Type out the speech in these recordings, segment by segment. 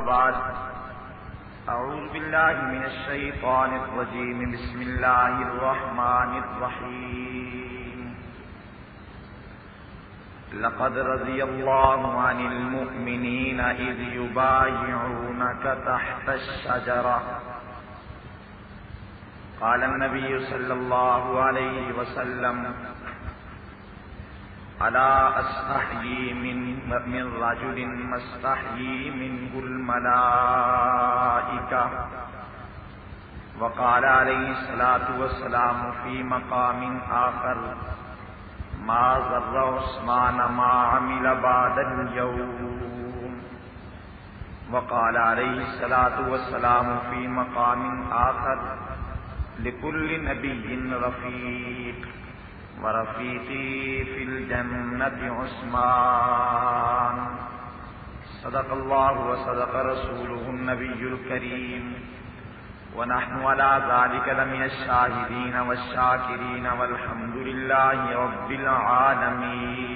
بعد اعوذ باللہ من الشیطان الرجیم بسم اللہ الرحمن الرحیم لقد رضی اللہ عن المؤمنین اذ یبایعونک تحت الشجرہ قال النبی صلی اللہ علیہ وسلم الا استحیی من رجل مستحیی منه الملائکہ وقال علیہ الصلاۃ والسلام فی مقام آخر ما ضر عثمان ما عمل بعد اليوم وقال علیہ الصلاۃ والسلام فی مقام آخر لكل نبی رفیق ورفیقی فی الجنة عثمان صدق اللہ وصدق رسولہ النبی الکریم ونحن على ذلك لمن الشاہدین والشاکرین والحمد للہ رب العالمین۔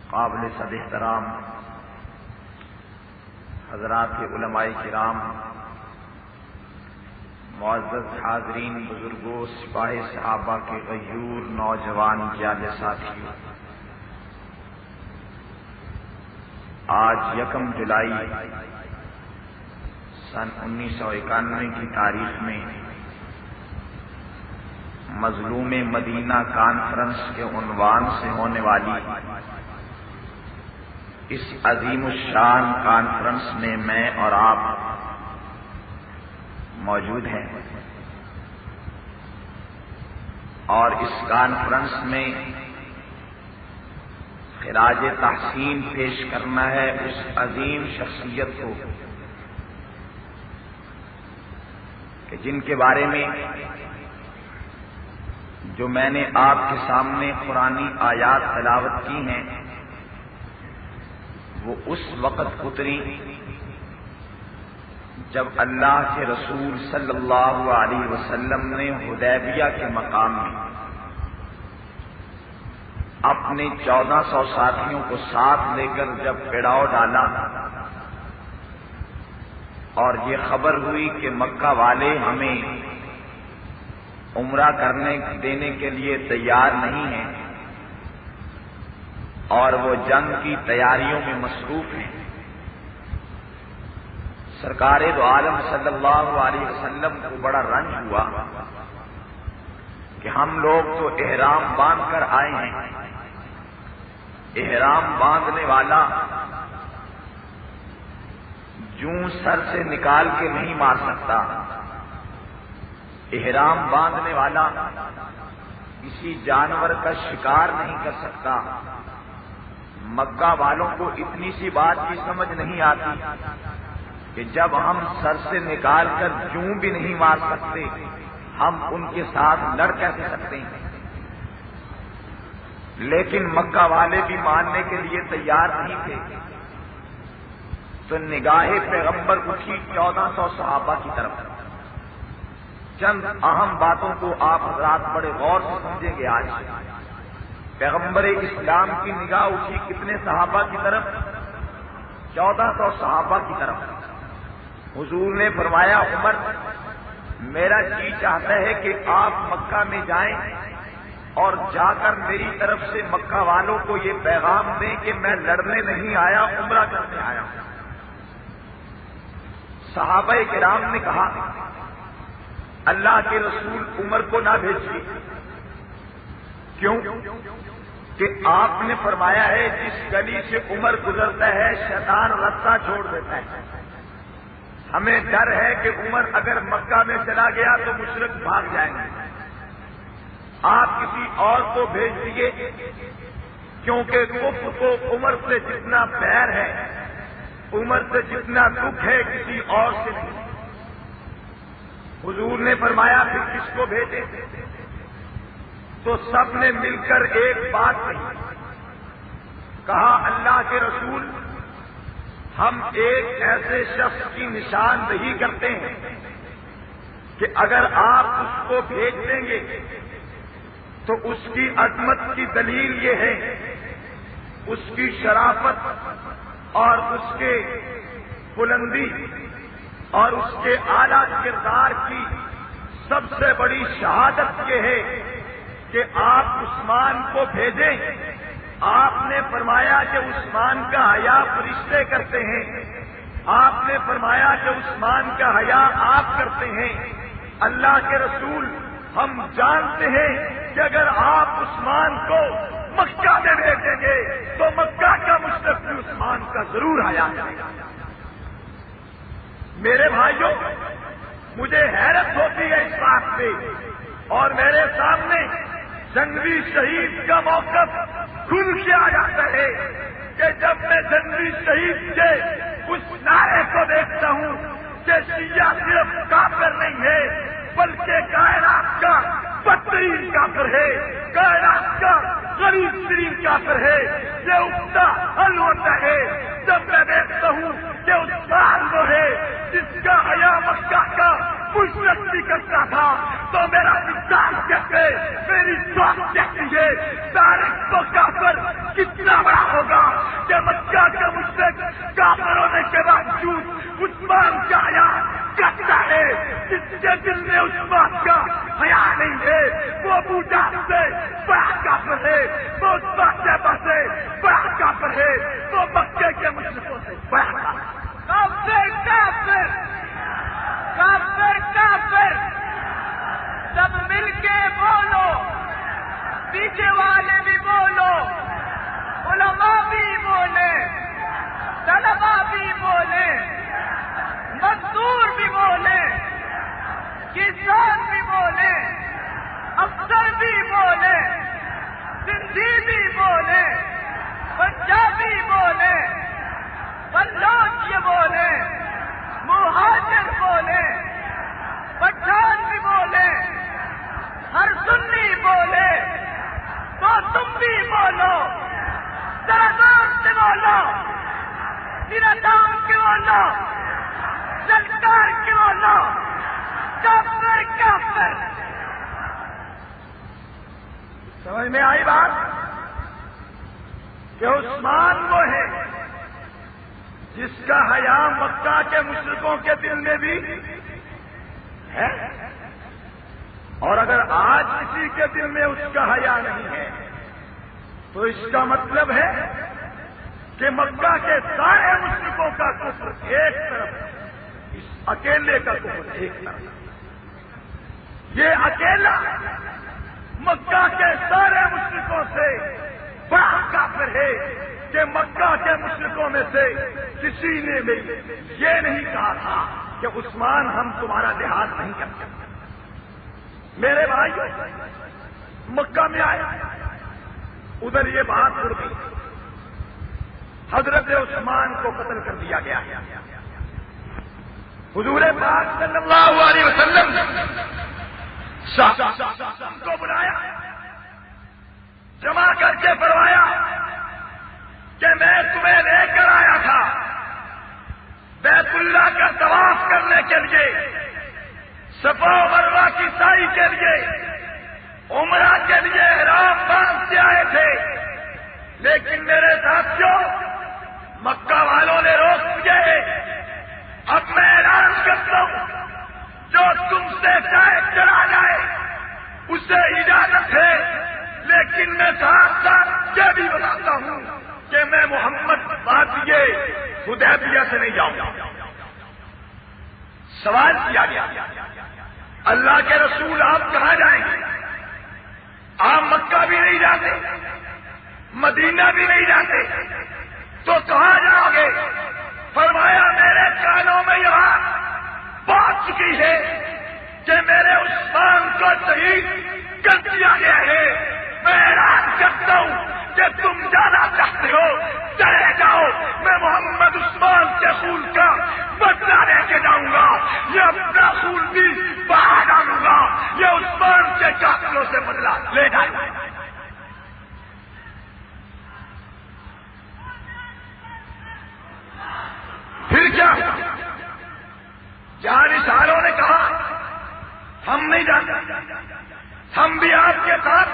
قابل صد احترام حضرات علماء کرام، معزز حاضرین، بزرگوں، سپاہ صحابہ کے غیور نوجوان پیارے ساتھیوں، آج 1 جولائی سن 1991 کی تاریخ میں مظلوم مدینہ کانفرنس کے عنوان سے ہونے والی اس عظیم الشان کانفرنس میں میں اور آپ موجود ہیں، اور اس کانفرنس میں خراج تحسین پیش کرنا ہے اس عظیم شخصیت کو کہ جن کے بارے میں جو میں نے آپ کے سامنے قرآنی آیات تلاوت کی ہیں وہ اس وقت اتری جب اللہ کے رسول صلی اللہ علیہ وسلم نے حدیبیہ کے مقام میں اپنے 1400 ساتھیوں کو ساتھ لے کر جب پڑاؤ ڈالا اور یہ خبر ہوئی کہ مکہ والے ہمیں عمرہ کرنے دینے کے لیے تیار نہیں ہیں اور وہ جنگ کی تیاریوں میں مصروف ہیں، سرکار دو عالم صلی اللہ علیہ وسلم کو بڑا رنج ہوا کہ ہم لوگ تو احرام باندھ کر آئے ہیں، احرام باندھنے والا جوں سر سے نکال کے نہیں مار سکتا، احرام باندھنے والا کسی جانور کا شکار نہیں کر سکتا، مکہ والوں کو اتنی سی بات کی سمجھ نہیں آتی کہ جب ہم سر سے نکال کر جوں بھی نہیں مار سکتے ہم ان کے ساتھ لڑ کیسے سکتے ہیں؟ لیکن مکہ والے بھی ماننے کے لیے تیار نہیں تھے، تو نگاہ پیغمبر اٹھی 1400 صحابہ کی طرف۔ چند اہم باتوں کو آپ حضرات بڑے غور سے سمجھیں گے۔ آج پیغمبر اسلام کی نگاہ اٹھی کتنے صحابہ کی طرف؟ 1400 صحابہ کی طرف۔ حضور نے فرمایا عمر میرا جی چاہتا ہے کہ آپ مکہ میں جائیں اور جا کر میری طرف سے مکہ والوں کو یہ پیغام دیں کہ میں لڑنے نہیں آیا، عمرہ کرنے آیا۔ صحابہ کرام نے کہا اللہ کے رسول عمر کو نہ بھیجیے، کیوں؟ کہ آپ نے فرمایا ہے جس گلی سے عمر گزرتا ہے شیطان راستہ چھوڑ دیتا ہے، ہمیں ڈر ہے کہ عمر اگر مکہ میں چلا گیا تو مشرک بھاگ جائیں گے، آپ کسی اور کو بھیج دیجیے، کیونکہ کفر کو عمر سے جتنا پیر ہے، عمر سے جتنا دکھ ہے کسی اور سے نہیں۔ حضور نے فرمایا پھر کس کو بھیجے؟ تو سب نے مل کر ایک بات کہی، کہا اللہ کے رسول ہم ایک ایسے شخص کی نشاندہی کرتے ہیں کہ اگر آپ اس کو بھیج دیں گے تو اس کی عظمت کی دلیل یہ ہے اس کی شرافت اور اس کے بلندی اور اس کے اعلیٰ کردار کی سب سے بڑی شہادت یہ ہے کہ آپ عثمان کو بھیجیں. آپ نے فرمایا کہ عثمان کا حیا فرشتے کرتے ہیں. آپ نے فرمایا کہ عثمان کا حیا آپ کرتے ہیں. اللہ کے رسول ہم جانتے ہیں کہ اگر آپ عثمان کو مکہ میں بھیجیں گے تو مکہ کا مشرف بھی عثمان کا ضرور حیا کرے گا. میرے بھائیوں، مجھے حیرت ہوتی ہے اس بات سے، اور میرے سامنے جنگی شہید کا موقف کھل کے آ جاتا ہے کہ جب میں جنگی شہید کے اس نعرے کو دیکھتا ہوں کہ شیعہ صرف کافر نہیں ہے بلکہ کائنات کا بدترین کافر ہے، کائنات کا غریب ترین کافر ہے، یہ اگتا حل ہوتا ہے جب میں دیکھتا ہوں کہ عثمان وہ ہے جس کا حیا مکہ کا مشرف بھی کرتا تھا، تو میرا انسان کہتے، میری سوچ کہتی ہے تاریخ کو کافر کتنا بڑا ہوگا کہ مکہ کا مشرف کافر ہونے کے باوجود عثمان کا حیا کرتا ہے. جس کے دل میں عثمان کا حیا نہیں ہے وہ ابو جہل سے بڑا کافر ہے، وہ عثمان شیبہ سے بڑا کافر ہے، وہ مکے کے مشرکوں سے بڑا کافر. کافر کافر کافر سب مل کے بولو، پیچھے والے بھی بولو، علماء بھی بولے، طلبا بھی بولے، مزدور بھی بولے، کسان بھی بولے، افسر بھی بولے، سندھی بھی بولے، پنجابی بولے، بلوچ بولے، مہاجر بولے، پٹھان بھی بولے، ہر سنی بولے، تو تم بھی بولو، ذرا زور سے بولو، ذرا دام کے بولو، للکار کے بولو، کافر کافر. سمجھ میں آئی بات کہ عثمان وہ ہے جس کا حیا مکہ کے مشرکوں کے دل میں بھی ہے، اور اگر آج کسی کے دل میں اس کا حیا نہیں ہے تو اس کا مطلب ہے کہ مکہ کے سارے مشرکوں کا کفر ایک طرف، اس اکیلے کا کفر ایک طرف. یہ اکیلا مکہ کے سارے مشرکوں سے بڑا کافر ہے کہ مکہ کے مشرکوں میں سے کسی نے بھی یہ نہیں کہا تھا کہ عثمان ہم تمہارا لحاظ نہیں کرتے. میرے بھائی مکہ میں آئے، ادھر یہ بات اڑ گئی، حضرت عثمان کو قتل کر دیا گیا. حضور پاک صلی اللہ علیہ وسلم کو بلایا، جمع کر کے فرمایا کہ میں تمہیں لے کر آیا تھا بیت اللہ کا طواف کرنے کے لیے، صفا و مروہ کی سعی کے لیے، عمرہ کے لیے احرام باندھ کے آئے تھے، لیکن میرے ساتھیوں مکہ والوں نے روک دیے. اب میں اعلان کرتا ہوں جو تم سے چاہے چلا جائے اسے اجازت ہے، لیکن میں ساتھ ساتھ یہ بھی بتاتا ہوں کہ میں محمد وادی حدیبیہ سے نہیں جاؤں گا. سوال کیا گیا اللہ کے رسول آپ کہاں جائیں گے؟ آپ مکہ بھی نہیں جاتے، مدینہ بھی نہیں جاتے، تو کہاں جاؤ گے؟ فرمایا میرے کانوں میں یہاں پہنچ چکی ہے کہ میرے عثمان کو شہید کر دیا گیا ہے. میں اعلان کرتا ہوں کہ تم جانا چاہتے ہو چلے جاؤ، میں محمد عثمان کے خون کا بدلہ لے کے جاؤں گا، یہ اپنا خون بھی بہا ڈالوں گا، یہ عثمان کے قاتلوں سے بدلہ لے جائیں گا. پھر کیا جہاں ساروں نے کہا ہم نہیں جاتے، ہم بھی آپ کے ساتھ.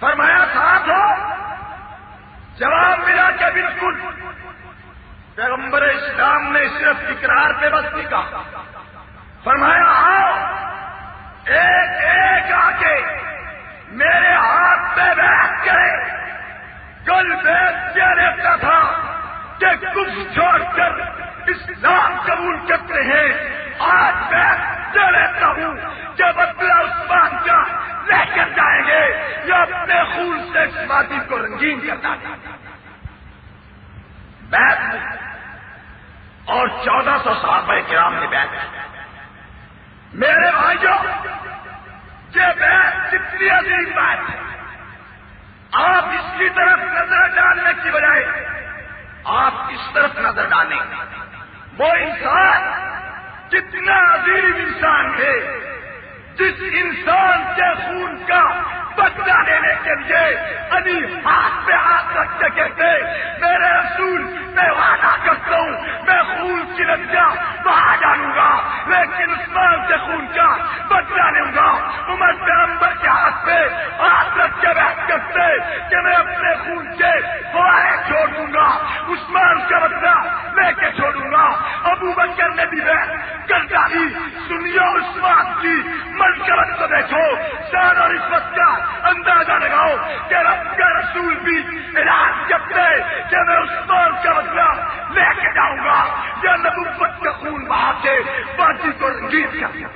فرمایا ساتھ ہو ملا کہ بالکل پیغمبر اسلام نے صرف اقرار پہ بس نہیں کہا، فرمایا آؤ ایک ایک آ کے میرے ہاتھ پہ بیٹھ کرے۔ کل بیٹھ کے رہتا تھا کہ کچھ چھوڑ کر اسلام قبول کرتے ہیں، آج بیٹھ کے رہتا ہوں کہ بدلہ عثمان کا لے کر جائیں گے یا اپنے خون سے اس وادی کو رنگین کرنا بیٹھ۔ اور 1400 صحابہ کرام نے بیٹھ۔ میرے بھائیوں یہ بیٹھ کتنی عظیم بات ہے۔ آپ اس کی طرف نظر ڈالنے کی بجائے آپ اس طرف نظر ڈالیں، وہ انسان کتنا عظیم انسان ہے جس انسان کے خون کا بدلہ لینے کے لیے ابھی ہاتھ پہ ہاتھ رکھ کے کہتے میرے رسول میں وعدہ کرتا ہوں میں خون کی ندیاں بہا ڈالوں گا لیکن عثمان کے خون کا بدلہ لوں گا۔ عمر پیغمبر کے ہاتھ پہ ہاتھ رکھ کے بیٹھ کرتے کہ میں اپنے خون کے فوارے چھوڑ دوں گا، عثمان کا بدلہ لے کے چھوڑوں گا۔ ابو بکر نے بھی بیٹھ کر ڈالی۔ سنیو عثمان کی منقبت کو دیکھو، شان اور عزت کا اندازہ لگاؤ کہ رب کا رسول بھی اعلان کرتے کہ میں عثمان کا بدلہ لے کے جاؤں گا یا نبوت کا خون بہا کے باقی کو رنگین کر دیا۔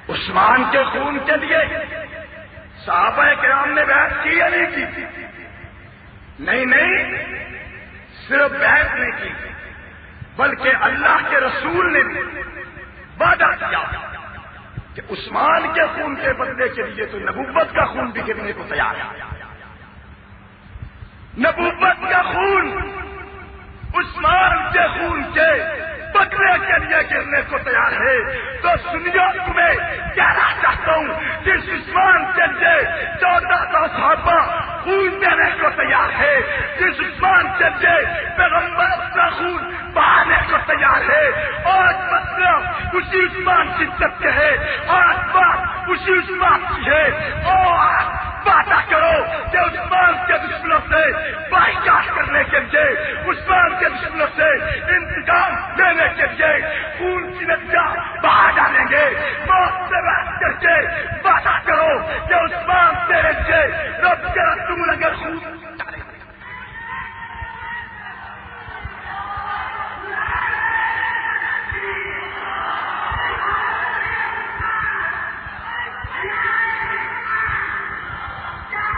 عثمان کے خون کے لیے صحابہ کرام نے بیعت کی یا نہیں کی؟ نہیں، صرف بیعت نہیں کی بلکہ اللہ کے رسول نے بھی وعدہ کیا کہ عثمان کے خون کے بدلے کے لیے تو نبوت کا خون بھی گرنے کو تیار ہے۔ نبوت کا خون عثمان کے خون کے بدلے کے لیے گرنے کو تیار ہے۔ تو سنیو تمہیں کہنا چاہتا ہوں جس عثمان کے لیے 1400 صحابہ خون دینے کو تیار ہے، جس عثمان کے لیے پیغمبر اپنا خون بہانے کو تیار ہے، آج مطلب اسی عثمان کی عزت کے ہے، آج بات اسی عثمان کی ہے۔ اور وعدہ کرو کہ عثمان کے دشمنوں سے بائیکاٹ کرنے کے لیے، عثمان کے دشمنوں سے انتقام لینے کے لیے خون کی ندیاں بہا ڈالیں گے۔ موت سے بات کر کے وعدہ کرو کہ عثمان تیرے لیے رب کا رسول اگر خون ڈالے گا۔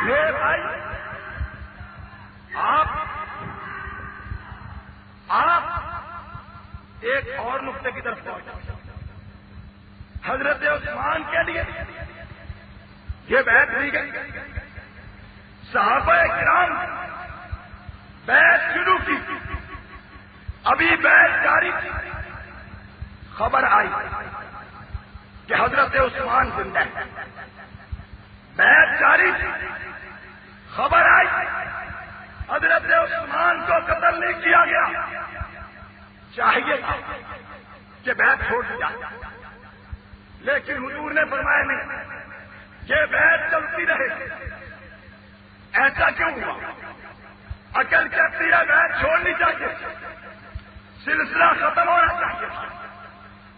میرے بھائی آپ ایک اور نقطے کی طرف پہنچے۔ حضرت عثمان کے لیے یہ بیعت دی گئی، صحابہ کرام بیعت شروع کی، ابھی بیعت جاری تھی، خبر آئی کہ حضرت عثمان زندہ ہے۔ بیعت جاری تھی، خبر آئی حضرت عثمان کو قتل نہیں کیا گیا، چاہیے تھا کہ بیعت چھوڑ دیا، لیکن حضور نے فرمایا نہیں، یہ بیعت چلتی رہے۔ ایسا کیوں ہوا؟ عقل کہتی ہے بیعت چھوڑنی چاہیے، سلسلہ ختم ہونا چاہیے،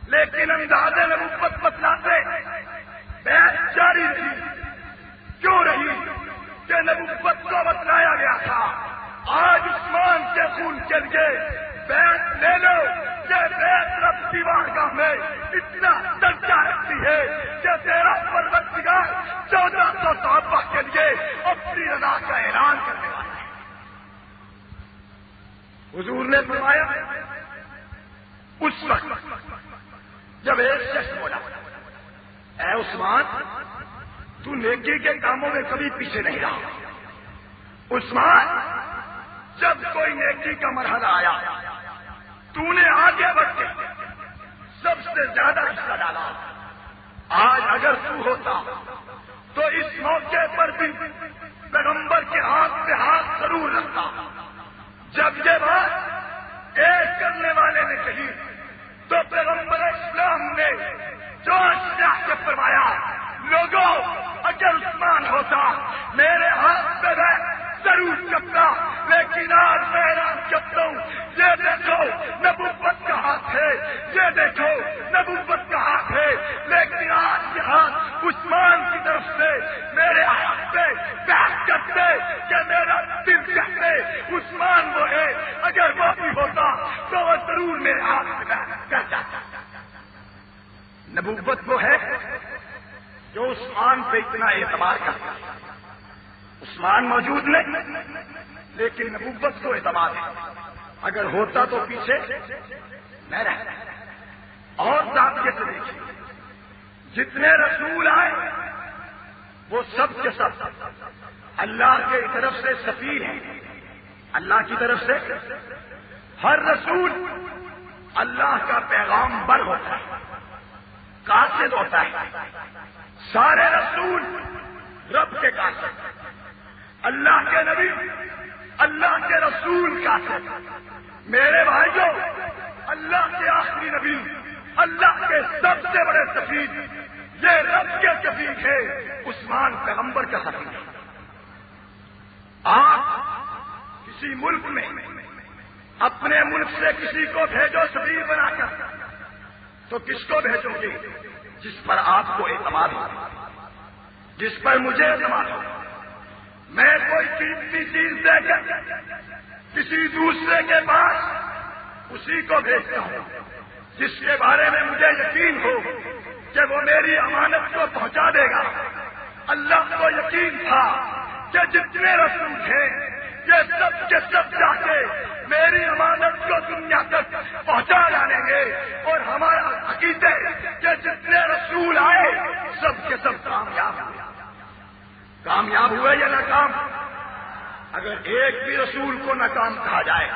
لیکن انداز نبوت بتلاتے بیعت جاری تھی، کیوں رہی؟ کہ نبوت کو بتلایا گیا تھا آج عثمان کے خون کے لیے بیعت لے لو۔ یہ بیعت رب کی بارگاہ میں اتنا درجہ رکھتی ہے کہ تیرا پروردگار 1400 صحابہ کے لیے اپنی رضا کا اعلان کرنے والا ہے۔ حضور نے فرمایا اس وقت جب ایک شخص بولا اے عثمان تو نیکی کے کاموں میں کبھی پیچھے نہیں رہا، عثمان جب کوئی نیکی کا مرحلہ آیا تو نے آگے بڑھ کے سب سے زیادہ حصہ ڈالا۔ آج اگر تو ہوتا تو اس موقع پر بھی پیغمبر کے ہاتھ پہ ہاتھ ضرور رکھتا۔ جب یہ بات ایک کرنے والے نے کہی تو پیغمبر اسلام نے جو اشیاء سے فرمایا لوگوں اگر عثمان ہوتا میرے ہاتھ پہ میں ضرور چپتا، لیکن آج میں اعلان کرتا ہوں یہ دیکھو نبوت کا ہاتھ ہے، یہ دیکھو نبوت کا ہاتھ ہے، لیکن آج یہ ہاتھ عثمان کی طرف سے میرے ہاتھ پہ بیٹھ کرتے کہ میرا دل کہتے عثمان وہ ہے، اگر وہ بھی ہوتا تو وہ ضرور میرے ہاتھ پہ بیٹھ کر جاتا۔ نبوت وہ ہے جو عثمان پہ اتنا اعتبار کرتا ہے۔ عثمان موجود نہیں لیکن نبوت کو اعتبار ہے، اگر ہوتا تو پیچھے میں رہتا۔ اور ذاتیت سے دیکھیے جتنے رسول آئے وہ سب کے سب اللہ کی طرف سے سفیر ہیں، اللہ کی طرف سے ہر رسول اللہ کا پیغام بر ہوتا ہے، قاصد ہوتا ہے۔ سارے رسول رب کے قاصد، اللہ کے نبی اللہ کے رسول قاصد۔ میرے بھائیوں اللہ کے آخری نبی اللہ کے سب سے بڑے سفیر یہ رب کے سفیر ہے، عثمان پیغمبر کا سفیر ہے۔ آپ کسی ملک میں اپنے ملک سے کسی کو بھیجو سفیر بنا کر تو کس کو بھیجو گے؟ جس پر آپ کو اعتماد ہو، جس پر مجھے اعتماد ہو۔ میں کوئی قیمتی چیز دے کر کسی دوسرے کے پاس اسی کو بھیجتا ہوں جس کے بارے میں مجھے یقین ہو کہ وہ میری امانت کو پہنچا دے گا۔ اللہ کو یقین تھا کہ جتنے رسول تھے یہ سب کے سب جا کے میری امانت کو دنیا تک پہنچا ڈالیں گے، اور ہمارا عقیدہ ہے کہ جتنے رسول آئے سب کے سب کامیاب ہوئے۔ کامیاب ہوئے یا ناکام؟ اگر ایک بھی رسول کو ناکام کہا جائے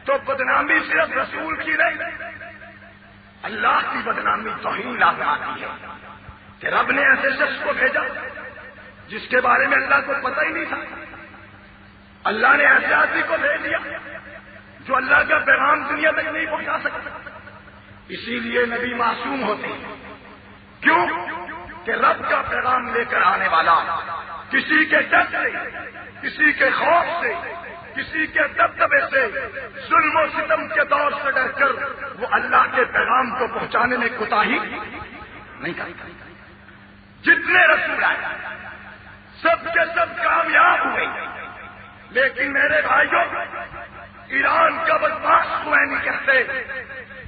تو بدنامی صرف رسول کی نہیں، اللہ کی بدنامی توہین لازم آتی ہے کہ رب نے ایسے شخص کو بھیجا جس کے بارے میں اللہ کو پتہ ہی نہیں تھا۔ اللہ نے ایسے آدمی کو بھیج دیا جو اللہ کا پیغام دنیا تک نہیں پہنچا سکتا۔ اسی لیے نبی معصوم ہوتے ہیں، کیوں کہ رب کا پیغام لے کر آنے والا کسی کے ڈر سے، کسی کے خوف سے، کسی کے دبدبے سے، ظلم و ستم کے دور سے ڈر کر وہ اللہ کے پیغام کو پہنچانے میں کوتاہی نہیں کرتا۔ جتنے رسول آئے سب کے سب کامیاب ہوئے، لیکن میرے بھائیوں ایران کا بدماش خمینی کہتے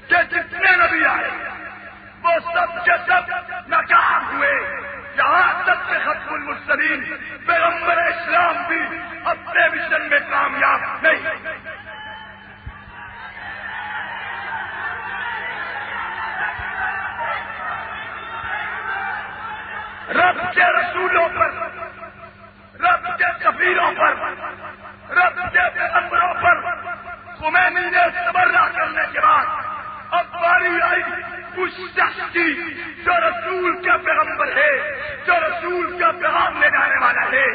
کہ جتنے نبی آئے وہ سب کے سب ناکام ہوئے، یہاں تک کہ ختم المرسلین پیغمبر اسلام بھی اپنے مشن میں کامیاب نہیں۔ رب کے رسولوں پر، رب کے سفیروں پر، رب کے پیغمبروں پر خمینی نے تبرہ کرنے کے بعد اب باری آئی اس شخص کی جو رسول کا پیغمبر ہے، جو رسول کا پیغام لے جانے والا ہے،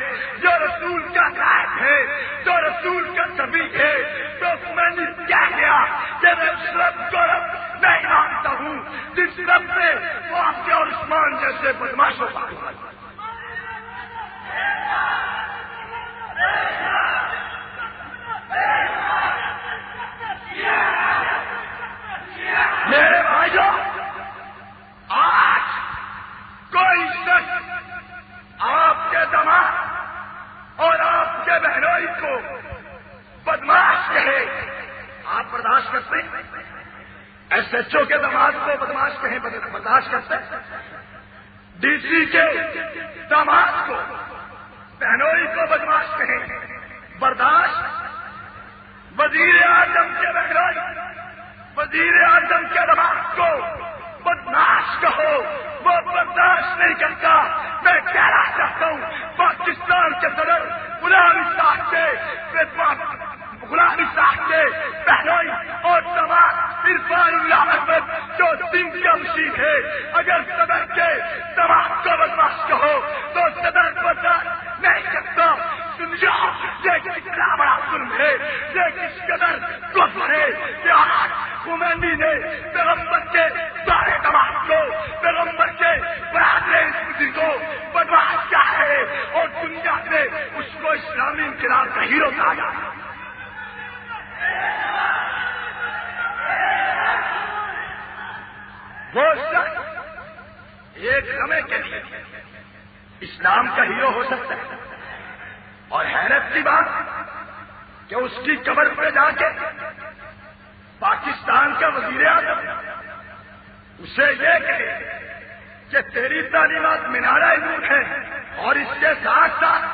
جو رسول کا قائد ہے، جو رسول کا سفیر ہے۔ تو خمینی کیا گیا کہ میں اس رب کو رب نہیں مانتا ہوں جس رب سے وہ آپ کے اور عثمان جیسے بدماشوں کا میرے بھائیوں آج کوئی شخص آپ کے دماغ اور آپ کے بہنوئی کو بدماش کہے، آپ برداشت کرتے ہیں؟ ایس ایچ او کے دماغ کو بدماش کہیں برداشت کرتے ہیں؟ ڈی سی کے دماغ کو بہنوئی کو بدماش کہیں برداشت؟ وزیر اعظم کے بہنوئی وزیر اعظم کے دماغ کو بدماش کہو، وہ برداشت نہیں کرتا۔ میں کہنا چاہتا ہوں پاکستان کے صدر غلام صاحب کے بہنوئی اور دماغ عرفان اللہ احمد جو سندھ کا مشیر ہے، اگر صدر کے دماغ کو بدماش کہو تو صدر برداشت نہیں کرتا۔ سنجھو یہ کتنا بڑا ظلم ہے، یہ کس قدر کفر ہے کہ آج خمینی نے پیغمبر کے سارے دماغ کو شخص ایک لمحے کے لیے اسلام کا ہیرو ہو سکتا ہے، اور حیرت کی بات کہ اس کی قبر پہ جا کے پاکستان کا وزیر اعظم اسے یہ کہے کہ تیری تعلیمات مینارہ نور ہے، اور اس کے ساتھ ساتھ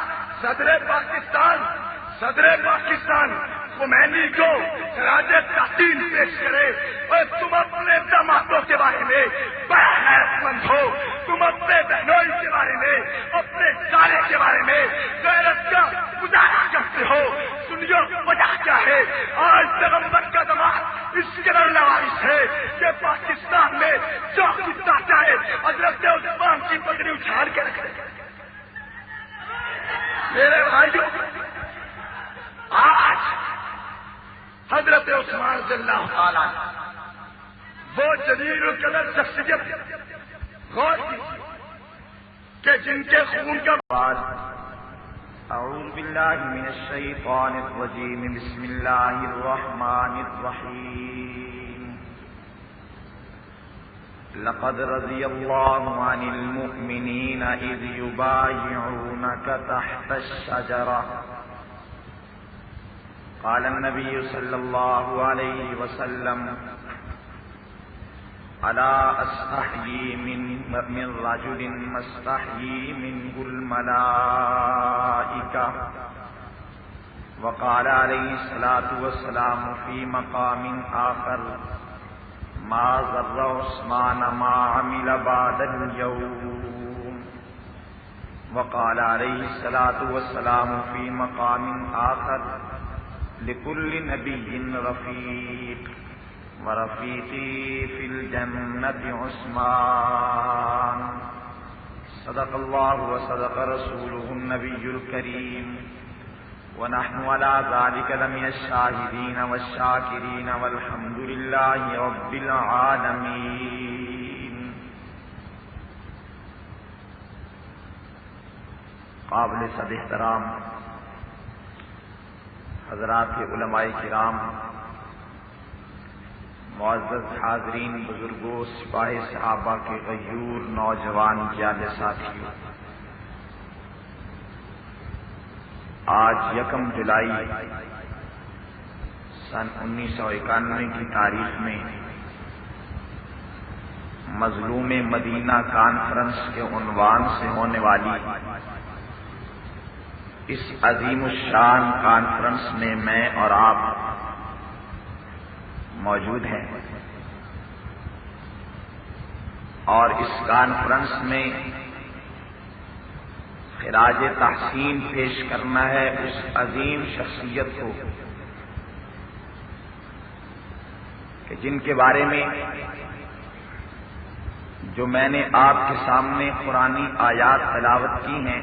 صدر پاکستان خمینی کو خراج تحسین پیش کرے، اور تم اپنے دامادوں کے بارے میں بڑا حیرت مند ہو، تم اپنے بہنوئی کے بارے میں، اپنے سارے کے بارے میں غیرت کا مظاہرہ کرتے ہو۔ سنیو وجہ کیا ہے؟ آج پیغمبر کا دماغ اس قدر لوارث ہے کہ پاکستان میں جو کتا چاہے حضرت عثمان کی پگڑی اچھال کے رکھ دے۔ میرے بھائیوں، آج حضرت عثمان رضی اللہ تعالیٰ وہ جلیل القدر شخصیت غور کیجیے کہ جن کے خون کا بعد اعوذ باللہ من الشیطان الرجیم بسم اللہ الرحمن الرحیم لقد رضی اللہ عن المؤمنین اذ یبایعونک تحت الشجرہ قال النبي صلى الله عليه وسلم ألا أستحيي من رجل ما استحيي منه الملائكة وقال عليه الصلاة والسلام في مقام آخر ما ضر عثمان ما عمل بعد اليوم وقال عليه الصلاة والسلام في مقام آخر لكل نبي رفيق ورفيقي في الجنة عثمان صدق الله وصدق رسوله النبي الكريم ونحن على ذلك لمن الشاهدين والشاكرين والحمد لله رب العالمين۔ قابل صد احترام حضرات کے علماء کرام، معزز حاضرین، بزرگوں، سپاہ صحابہ کے غیور نوجوان جالے ساتھیوں، آج 1 جولائی سن 1991 کی تاریخ میں مظلوم مدینہ کانفرنس کے عنوان سے ہونے والی اس عظیم الشان کانفرنس میں میں اور آپ موجود ہیں، اور اس کانفرنس میں خراج تحسین پیش کرنا ہے اس عظیم شخصیت کو کہ جن کے بارے میں جو میں نے آپ کے سامنے قرآنی آیات تلاوت کی ہیں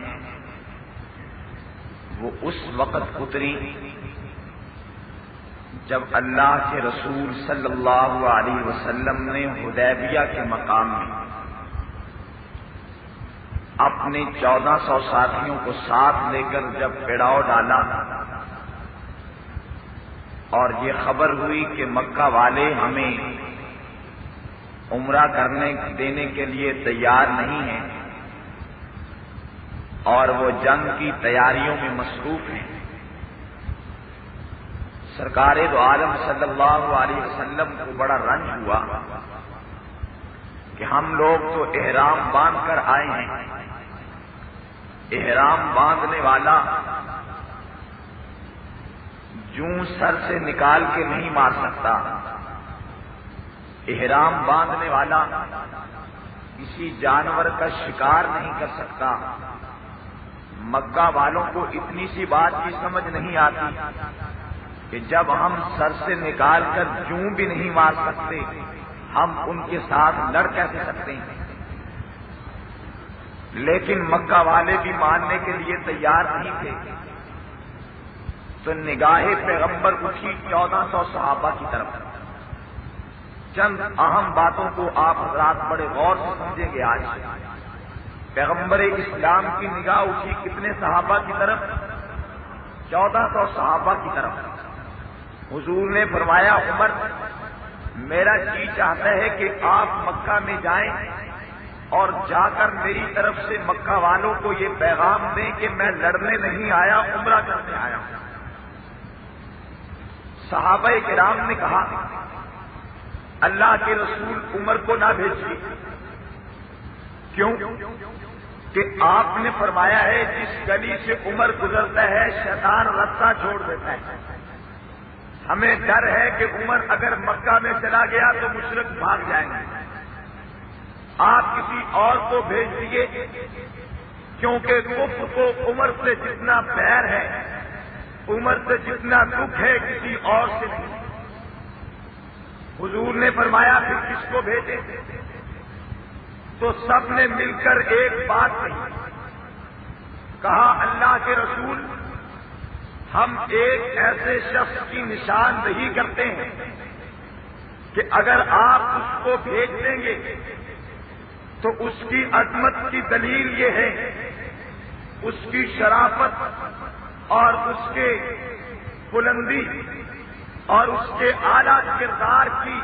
وہ اس وقت اتری جب اللہ کے رسول صلی اللہ علیہ وسلم نے حدیبیہ کے مقام میں اپنے 1400 ساتھیوں کو ساتھ لے کر جب پڑاؤ ڈالا اور یہ خبر ہوئی کہ مکہ والے ہمیں عمرہ کرنے دینے کے لیے تیار نہیں ہیں اور وہ جنگ کی تیاریوں میں مصروف ہیں، سرکار دو عالم صلی اللہ علیہ وسلم کو بڑا رنج ہوا کہ ہم لوگ تو احرام باندھ کر آئے ہیں، احرام باندھنے والا جوں سر سے نکال کے نہیں مار سکتا، احرام باندھنے والا کسی جانور کا شکار نہیں کر سکتا۔ مکہ والوں کو اتنی سی بات کی سمجھ نہیں آتی کہ جب ہم سر سے نکال کر جوں بھی نہیں مار سکتے ہم ان کے ساتھ لڑ کیسے سکتے ہیں؟ لیکن مکہ والے بھی ماننے کے لیے تیار نہیں تھے، تو نگاہ پیغمبر اٹھی 1400 صحابہ کی طرف۔ چند اہم باتوں کو آپ حضرات بڑے غور سے سمجھیں گے۔ آج پیغمبر اسلام کی نگاہ اٹھی کتنے صحابہ کی طرف؟ 1400 صحابہ کی طرف۔ حضور نے فرمایا عمر میرا جی چاہتا ہے کہ آپ مکہ میں جائیں اور جا کر میری طرف سے مکہ والوں کو یہ پیغام دیں کہ میں لڑنے نہیں آیا، عمرہ کرنے آیا ہوں۔ صحابہ کرام نے کہا اللہ کے رسول عمر کو نہ بھیجیے، کیوں؟ کہ آپ نے فرمایا ہے جس گلی سے عمر گزرتا ہے شیطان رستہ چھوڑ دیتا ہے۔ ہمیں ڈر ہے کہ عمر اگر مکہ میں چلا گیا تو مشرک بھاگ جائیں گے، آپ کسی اور کو بھیج دیے، کیونکہ کفر کو عمر سے جتنا پیر ہے، عمر سے جتنا دکھ ہے کسی اور سے نہیں۔ حضور نے فرمایا پھر کس کو بھیجے؟ تو سب نے مل کر ایک بات کہی، کہا اللہ کے رسول ہم ایک ایسے شخص کی نشاندہی کرتے ہیں کہ اگر آپ اس کو بھیج دیں گے تو اس کی عظمت کی دلیل یہ ہے، اس کی شرافت اور اس کے بلندی اور اس کے اعلیٰ کردار کی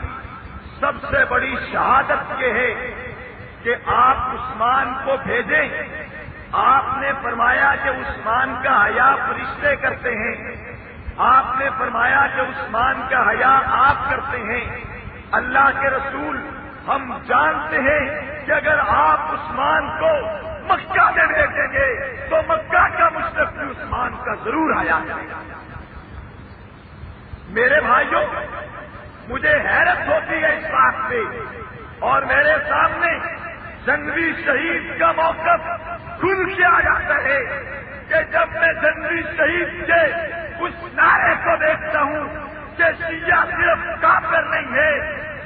سب سے بڑی شہادت یہ ہے کہ آپ عثمان کو بھیجیں۔ آپ نے فرمایا کہ عثمان کا حیا فرشتے کرتے ہیں، آپ نے فرمایا کہ عثمان کا حیا آپ کرتے ہیں۔ اللہ کے رسول ہم جانتے ہیں کہ اگر آپ عثمان کو مکہ میں بھیجیں گے تو مکہ کا مشرف بھی عثمان کا ضرور حیا کرے گا۔ میرے بھائیوں، مجھے حیرت ہوتی ہے اس بات پہ، اور میرے سامنے جنگی شہید کا موقف کھل کے آ جاتا ہے کہ جب میں جنگی شہید کے اس نعرے کو دیکھتا ہوں کہ شیعہ صرف کافر نہیں ہے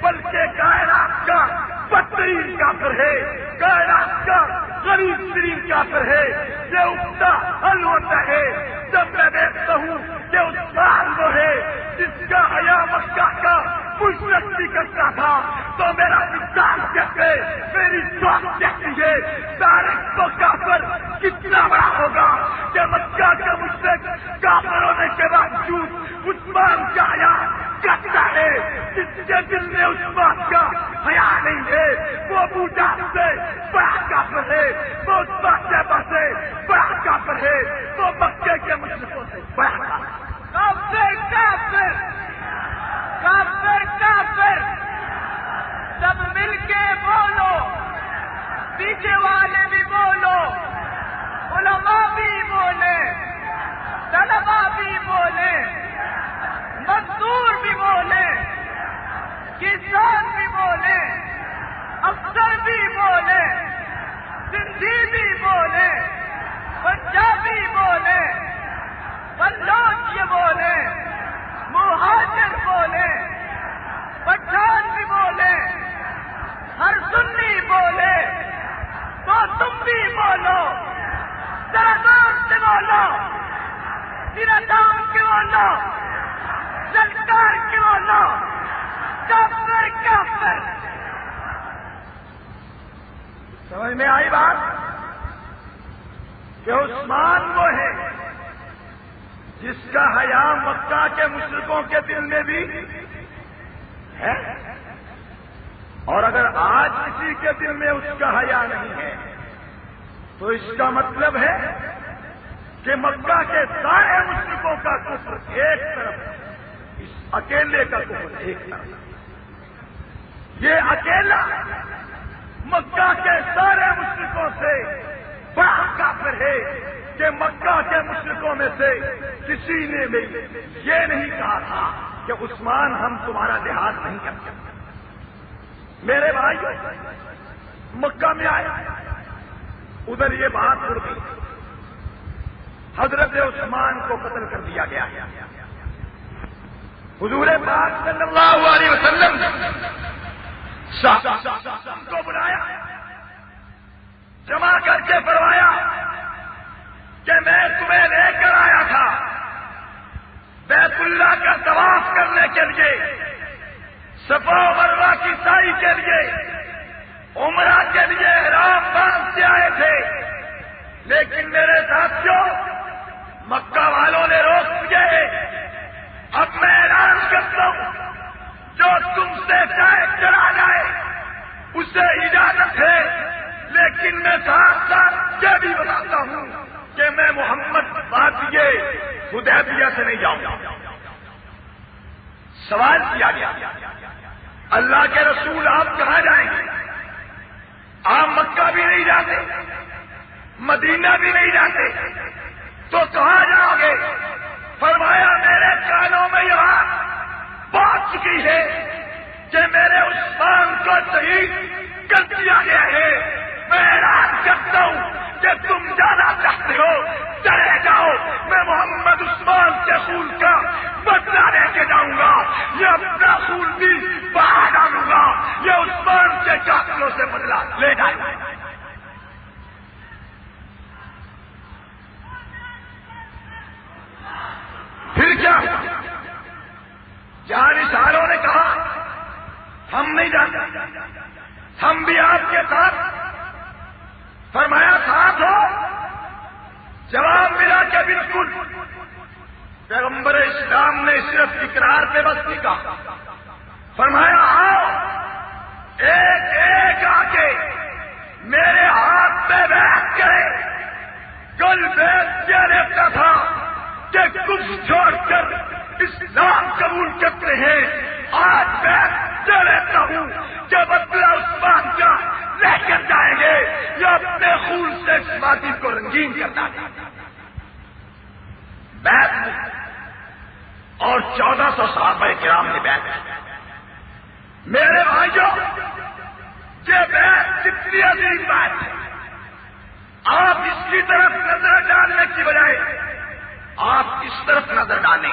بلکہ کائنات کا بدترین کافر ہے، کائنات کا غریب ترین کافر ہے، یہ اٹھتا حل ہوتا ہے جب میں دیکھتا ہوں کہ عثمان وہ ہے جس کا حیا مکہ کا مشرک بھی کرتا تھا، تو میرا وجدان کہتے، میری سوچ کہتی ہے تاریخ کو کافر کتنا بڑا ہوگا کہ مکہ کا مشرک کافر ہونے کے باوجود عثمان کا حیا کرتا ہے۔ جس کے دل میں عثمان کا حیا نہیں ہے وہ ابو جہل سے بڑا کافر ہے، وہ عثمان کے پاس سے بڑا کافر ہے، وہ مکے کے مشرکوں سے بڑا کافر۔ کافر کافر کافر سب مل کے بولو، پیچھے والے بھی بولو، علماء بھی بولے، طلباء بھی بولے، مزدور بھی بولے، کسان بھی بولے، افسر بھی بولے، سندھی بھی بولے، پنجابی بولے، بلوچ بولے، مہاجر بولے، پٹھان بھی بولے، ہر سنی بولے، تو تم بھی بولو، ذرا زور سے بولو، ذرا دام کے بولو، للکار کے بولو، کافر کافر۔ سمجھ میں آئی بات کہ عثمان وہ ہے جس کا حیا مکہ کے مشرکوں کے دل میں بھی ہے، اور اگر آج کسی کے دل میں اس کا حیا نہیں ہے تو اس کا مطلب ہے کہ مکہ کے سارے مشرکوں کا کفر ایک طرف، اس اکیلے کا کفر ایک طرف۔ یہ اکیلا مکہ کے سارے مشرکوں سے بڑا کافر ہے کہ مکہ کے مشرکوں میں سے کسی نے بھی یہ نہیں کہا تھا کہ عثمان ہم تمہارا لحاظ نہیں کر سکتے۔ میرے بھائی مکہ میں آئے، ادھر یہ بات اڑ گئی، حضرت عثمان کو قتل کر دیا گیا۔ حضور پاک صلی اللہ علیہ وسلم کو بلایا، جمع کر کے فرمایا کہ میں تمہیں لے کر آیا تھا بیت اللہ کا طواف کرنے کے لیے، صفا و مروہ کی سعی کے لیے، عمرہ کے لیے احرام باندھ کے آئے تھے، لیکن میرے ساتھیوں مکہ والوں نے روک دیے۔ اب میں اعلان کرتا ہوں جو جو تم سے چاہے چلا جائے اسے اجازت ہے، لیکن میں ساتھ ساتھ یہ بھی بتاتا ہوں کہ میں محمد وادی حدیبیہ سے نہیں جاؤں گا۔ سوال کیا گیا اللہ کے رسول آپ کہاں جائیں گے؟ آپ مکہ بھی نہیں جاتے، مدینہ بھی نہیں جاتے، تو کہاں جاؤ گے؟ فرمایا میرے کانوں میں یہاں پہنچ چکی ہے کہ میرے عثمان کو شہید کر دیا گیا ہے۔ میں اعلان کرتا ہوں کہ تم جانا چاہتے ہو چلے جاؤ، میں محمد عثمان کے خون کا بدلہ لے کے جاؤں گا، یہ اپنا خون بھی بہا ڈالوں گا، یہ عثمان کے قاتلوں سے بدلہ لے جائے گا۔ پھر کیا؟ جانشینوں نے کہا ہم نہیں جانتے، ہم بھی آپ کے ساتھ۔ فرمایا ساتھ ہو؟ جواب ملا کہ بالکل۔ پیغمبر اسلام نے صرف اقرار پہ بس نہیں کہا، فرمایا آؤ ایک ایک آ کے میرے ہاتھ پہ بیٹھ کرے۔ کل بیٹھ کیا رہتا تھا کہ کچھ چھوڑ کر اسلام قبول کرتے ہیں، آج بیٹھ کیا رہتا ہوں کہ بدلہ عثمان کا لے کر جائیں گے، یا اپنے خون سے اس وادی کو رنگین کرنا ہے۔ بیعت اور 1400 صحابہ کرام نے بیعت کی۔ میرے بھائیوں، یہ بیعت کتنی عظیم بات ہے۔ آپ اس کی طرف نظر ڈالنے کی بجائے آپ اس طرف نظر ڈالیں،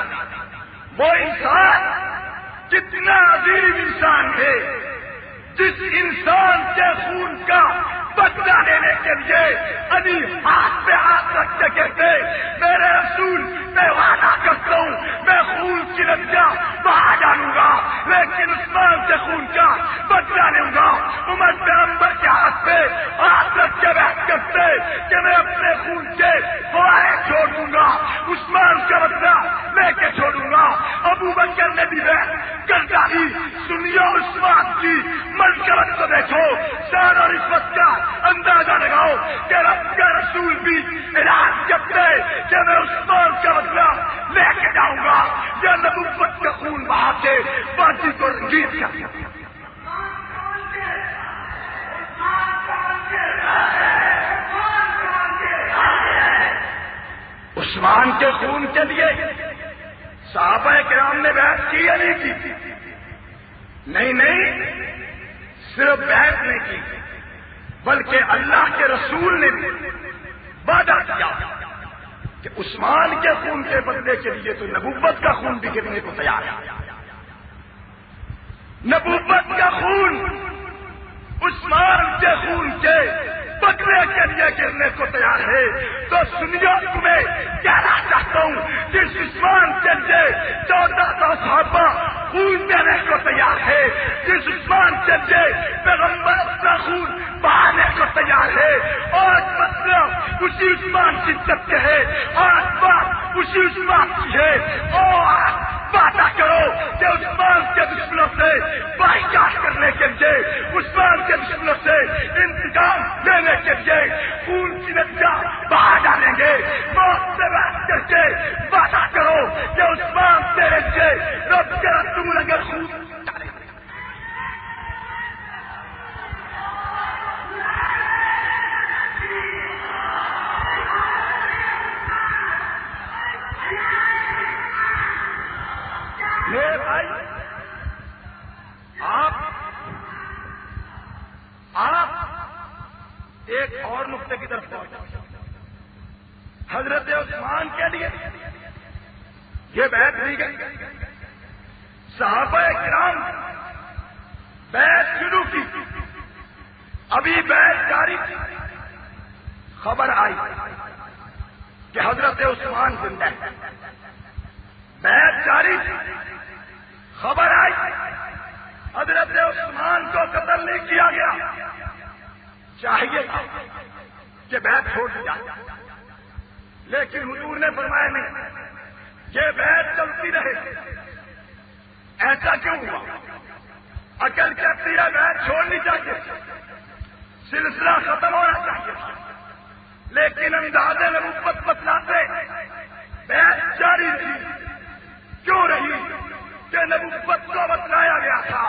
وہ انسان کتنا عظیم انسان ہے جس انسان کے خون کا بدلہ لینے کے لیے ابھی ہاتھ پہ ہاتھ رکھ کے کہتے میرے رسول میں وعدہ کرتا ہوں میں خون کی ندیاں بہا ڈالوں گا، لیکن عثمان کے خون کا بدلہ لوں گا۔ عمر پیغمبر کے ہاتھ پہ ہاتھ رکھ کے بیٹھ کرتے کہ میں اپنے خون کے فوائے چھوڑ دوں گا، عثمان کا بدلہ لے کے چھوڑوں گا۔ ابو بکر نے بھی بیعت کر ڈالی۔ سنیو عثمان کی منقبت کو دیکھو، شان اور عزت کا اندازہ لگاؤ کہ رب کا رسول بھی اعلان کرتے کہ میں عثمان کا بدلہ لے کے جاؤں گا، یا نبوت کا خون بہا کے باقی کو رنگین کر۔ عثمان کے خون کے لیے صحابہ کرام نے بیعت کی یا نہیں کی؟ نہیں، صرف بیعت نہیں کی بلکہ اللہ کے رسول نے بھی وعدہ کیا کہ عثمان کے خون کے بدلے کے لیے تو نبوت کا خون بھی گرنے کو تیار ہے۔ نبوت کا خون عثمان کے خون کے بدلے کے لیے گرنے کو تیار ہے۔ تو سنیو، تمہیں کہنا چاہتا ہوں جس عثمان کے لیے 1400 صحابہ خون دینے کو تیار ہے، جس عثمان کے لیے پیغمبر اپنا خون بہانے کو تیار ہے، اور مطلب اسی عثمان کی عزت کے ہے، آج بات اسی عثمان کی ہے، اور وعدہ کرو کہ عثمان کے دشمنوں سے بائیکاٹ کرنے کے لیے، عثمان کے دشمنوں سے انتقام لینے کے لیے خون کی ندیاں بہا ڈالیں گے۔ موت سے بات کر کے وعدہ کرو کہ عثمان تیرے سے رب کا رسول اگر خون ڈالے گا۔ میرے بھائی، آپ ایک اور نقطے کی طرف پہنچے۔ حضرت عثمان کے لیے یہ بیعت دی گئی، صحابہ کرام بیعت شروع کی، ابھی بیعت جاری تھی، خبر آئی کہ حضرت عثمان زندہ ہے۔ بیعت جاری تھی، خبر آئی حضرت عثمان کو قتل نہیں کیا گیا، چاہیے تھا کہ بیعت چھوڑ دیا، لیکن حضور نے فرمایا نہیں، یہ بیعت چلتی رہے۔ ایسا کیوں ہوا؟ عقل کہتی ہے بیعت چھوڑنی چاہیے، سلسلہ ختم ہونا چاہیے، لیکن انداز نبوت بتلاتے بیعت جاری تھی، کیوں رہی؟ کہ نبوت کو بتلایا گیا تھا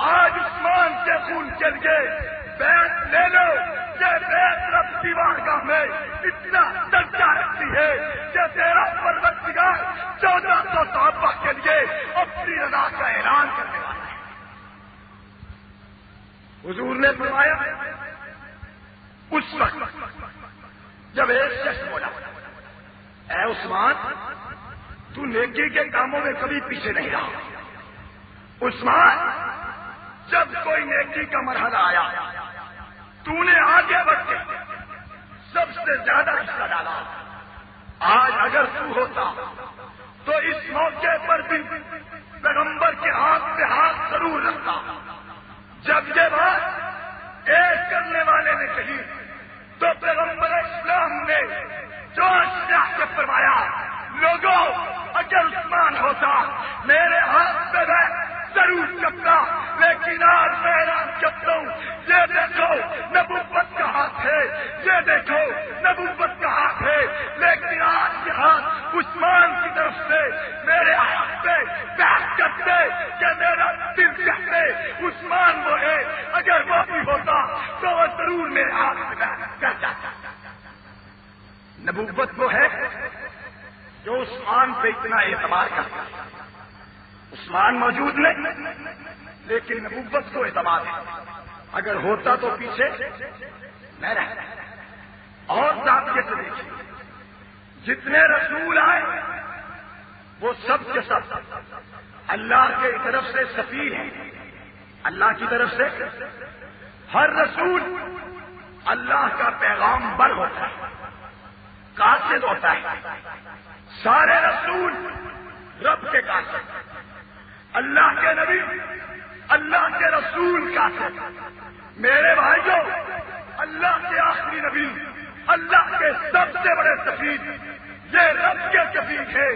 آج عثمان کے خون کے لیے بیعت لے لو، یہ بیعت رب کی بارگاہ میں اتنا درجہ رکھتی ہے کہ تیرا پروردگار 1400 صحابہ کے لیے اپنی رضا کا اعلان کرنے والا ہے۔ حضور نے فرمایا اس وقت جب ایک شخص بولا اے عثمان تو نیکی کے کاموں میں کبھی پیچھے نہیں رہا، عثمان جب کوئی نیکی کا مرحلہ آیا تو نے آگے بڑھ کے سب سے زیادہ حصہ ڈالا، آج اگر تو ہوتا تو اس موقع پر بھی پیغمبر کے ہاتھ پہ ہاتھ ضرور رکھتا۔ جب یہ بات ایک کرنے والے نے کہی تو پیغمبر اسلام نے جوش سے کے فرمایا لوگوں اگر عثمان ہوتا میرے ہاتھ پہ میں ضرور چپتا، لیکن آج میں اعلان کرتا ہوں یہ دیکھو نبوت کا ہاتھ ہے، یہ دیکھو نبوت کا ہاتھ ہے، لیکن آج یہ ہاتھ عثمان کی طرف سے میرے ہاتھ پہ بیعت کرتے کہ میرا دل کہتے عثمان وہ ہے، اگر وہ بھی ہوتا تو وہ ضرور میرے ہاتھ پہ بیعت کر جاتا۔ نبوت وہ ہے جو عثمان پہ اتنا اعتماد کرتا ہے، عثمان موجود نہیں لیکن نبوت کو اعتماد ہے، اگر ہوتا تو پیچھے میں رہتا۔ اور ذات سے دیکھیے جتنے رسول آئے وہ سب کے سب اللہ کی طرف سے سفیر ہیں، اللہ کی طرف سے ہر رسول اللہ کا پیغام بر ہوتا ہے، قاصد ہوتا ہے، سارے رسول رب کے قاصد، اللہ کے نبی اللہ کے رسول قاصد۔ میرے بھائیوں اللہ کے آخری نبی اللہ کے سب سے بڑے سفیر یہ رب کے سفیر ہے،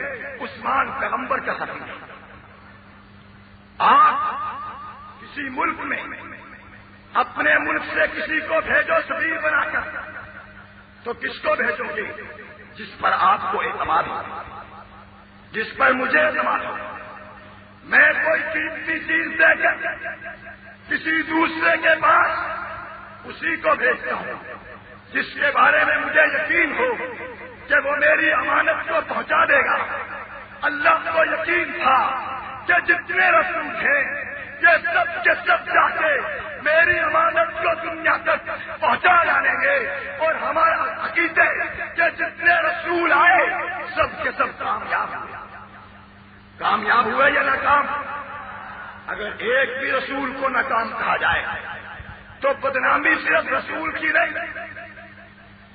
عثمان پیغمبر کا سفیر ہے۔ آپ کسی ملک میں اپنے ملک سے کسی کو بھیجو سفیر بنا کر تو کس کو بھیجو گے؟ جس پر آپ کو اعتماد ہو، جس پر مجھے اعتماد ہو۔ میں کوئی قیمتی چیز دے کر کسی دوسرے کے پاس اسی کو بھیجتا ہوں جس کے بارے میں مجھے یقین ہو کہ وہ میری امانت کو پہنچا دے گا۔ اللہ کو یقین تھا کہ جتنے رسول ہیں یہ سب کے سب جا کے میری امانت کو دنیا تک پہنچا ڈالیں گے، اور ہمارا عقیدہ کہ جتنے رسول آئے سب کے سب کامیاب ہوئے۔ کامیاب ہوئے یا ناکام؟ اگر ایک بھی رسول کو ناکام کہا جائے تو بدنامی صرف رسول کی نہیں،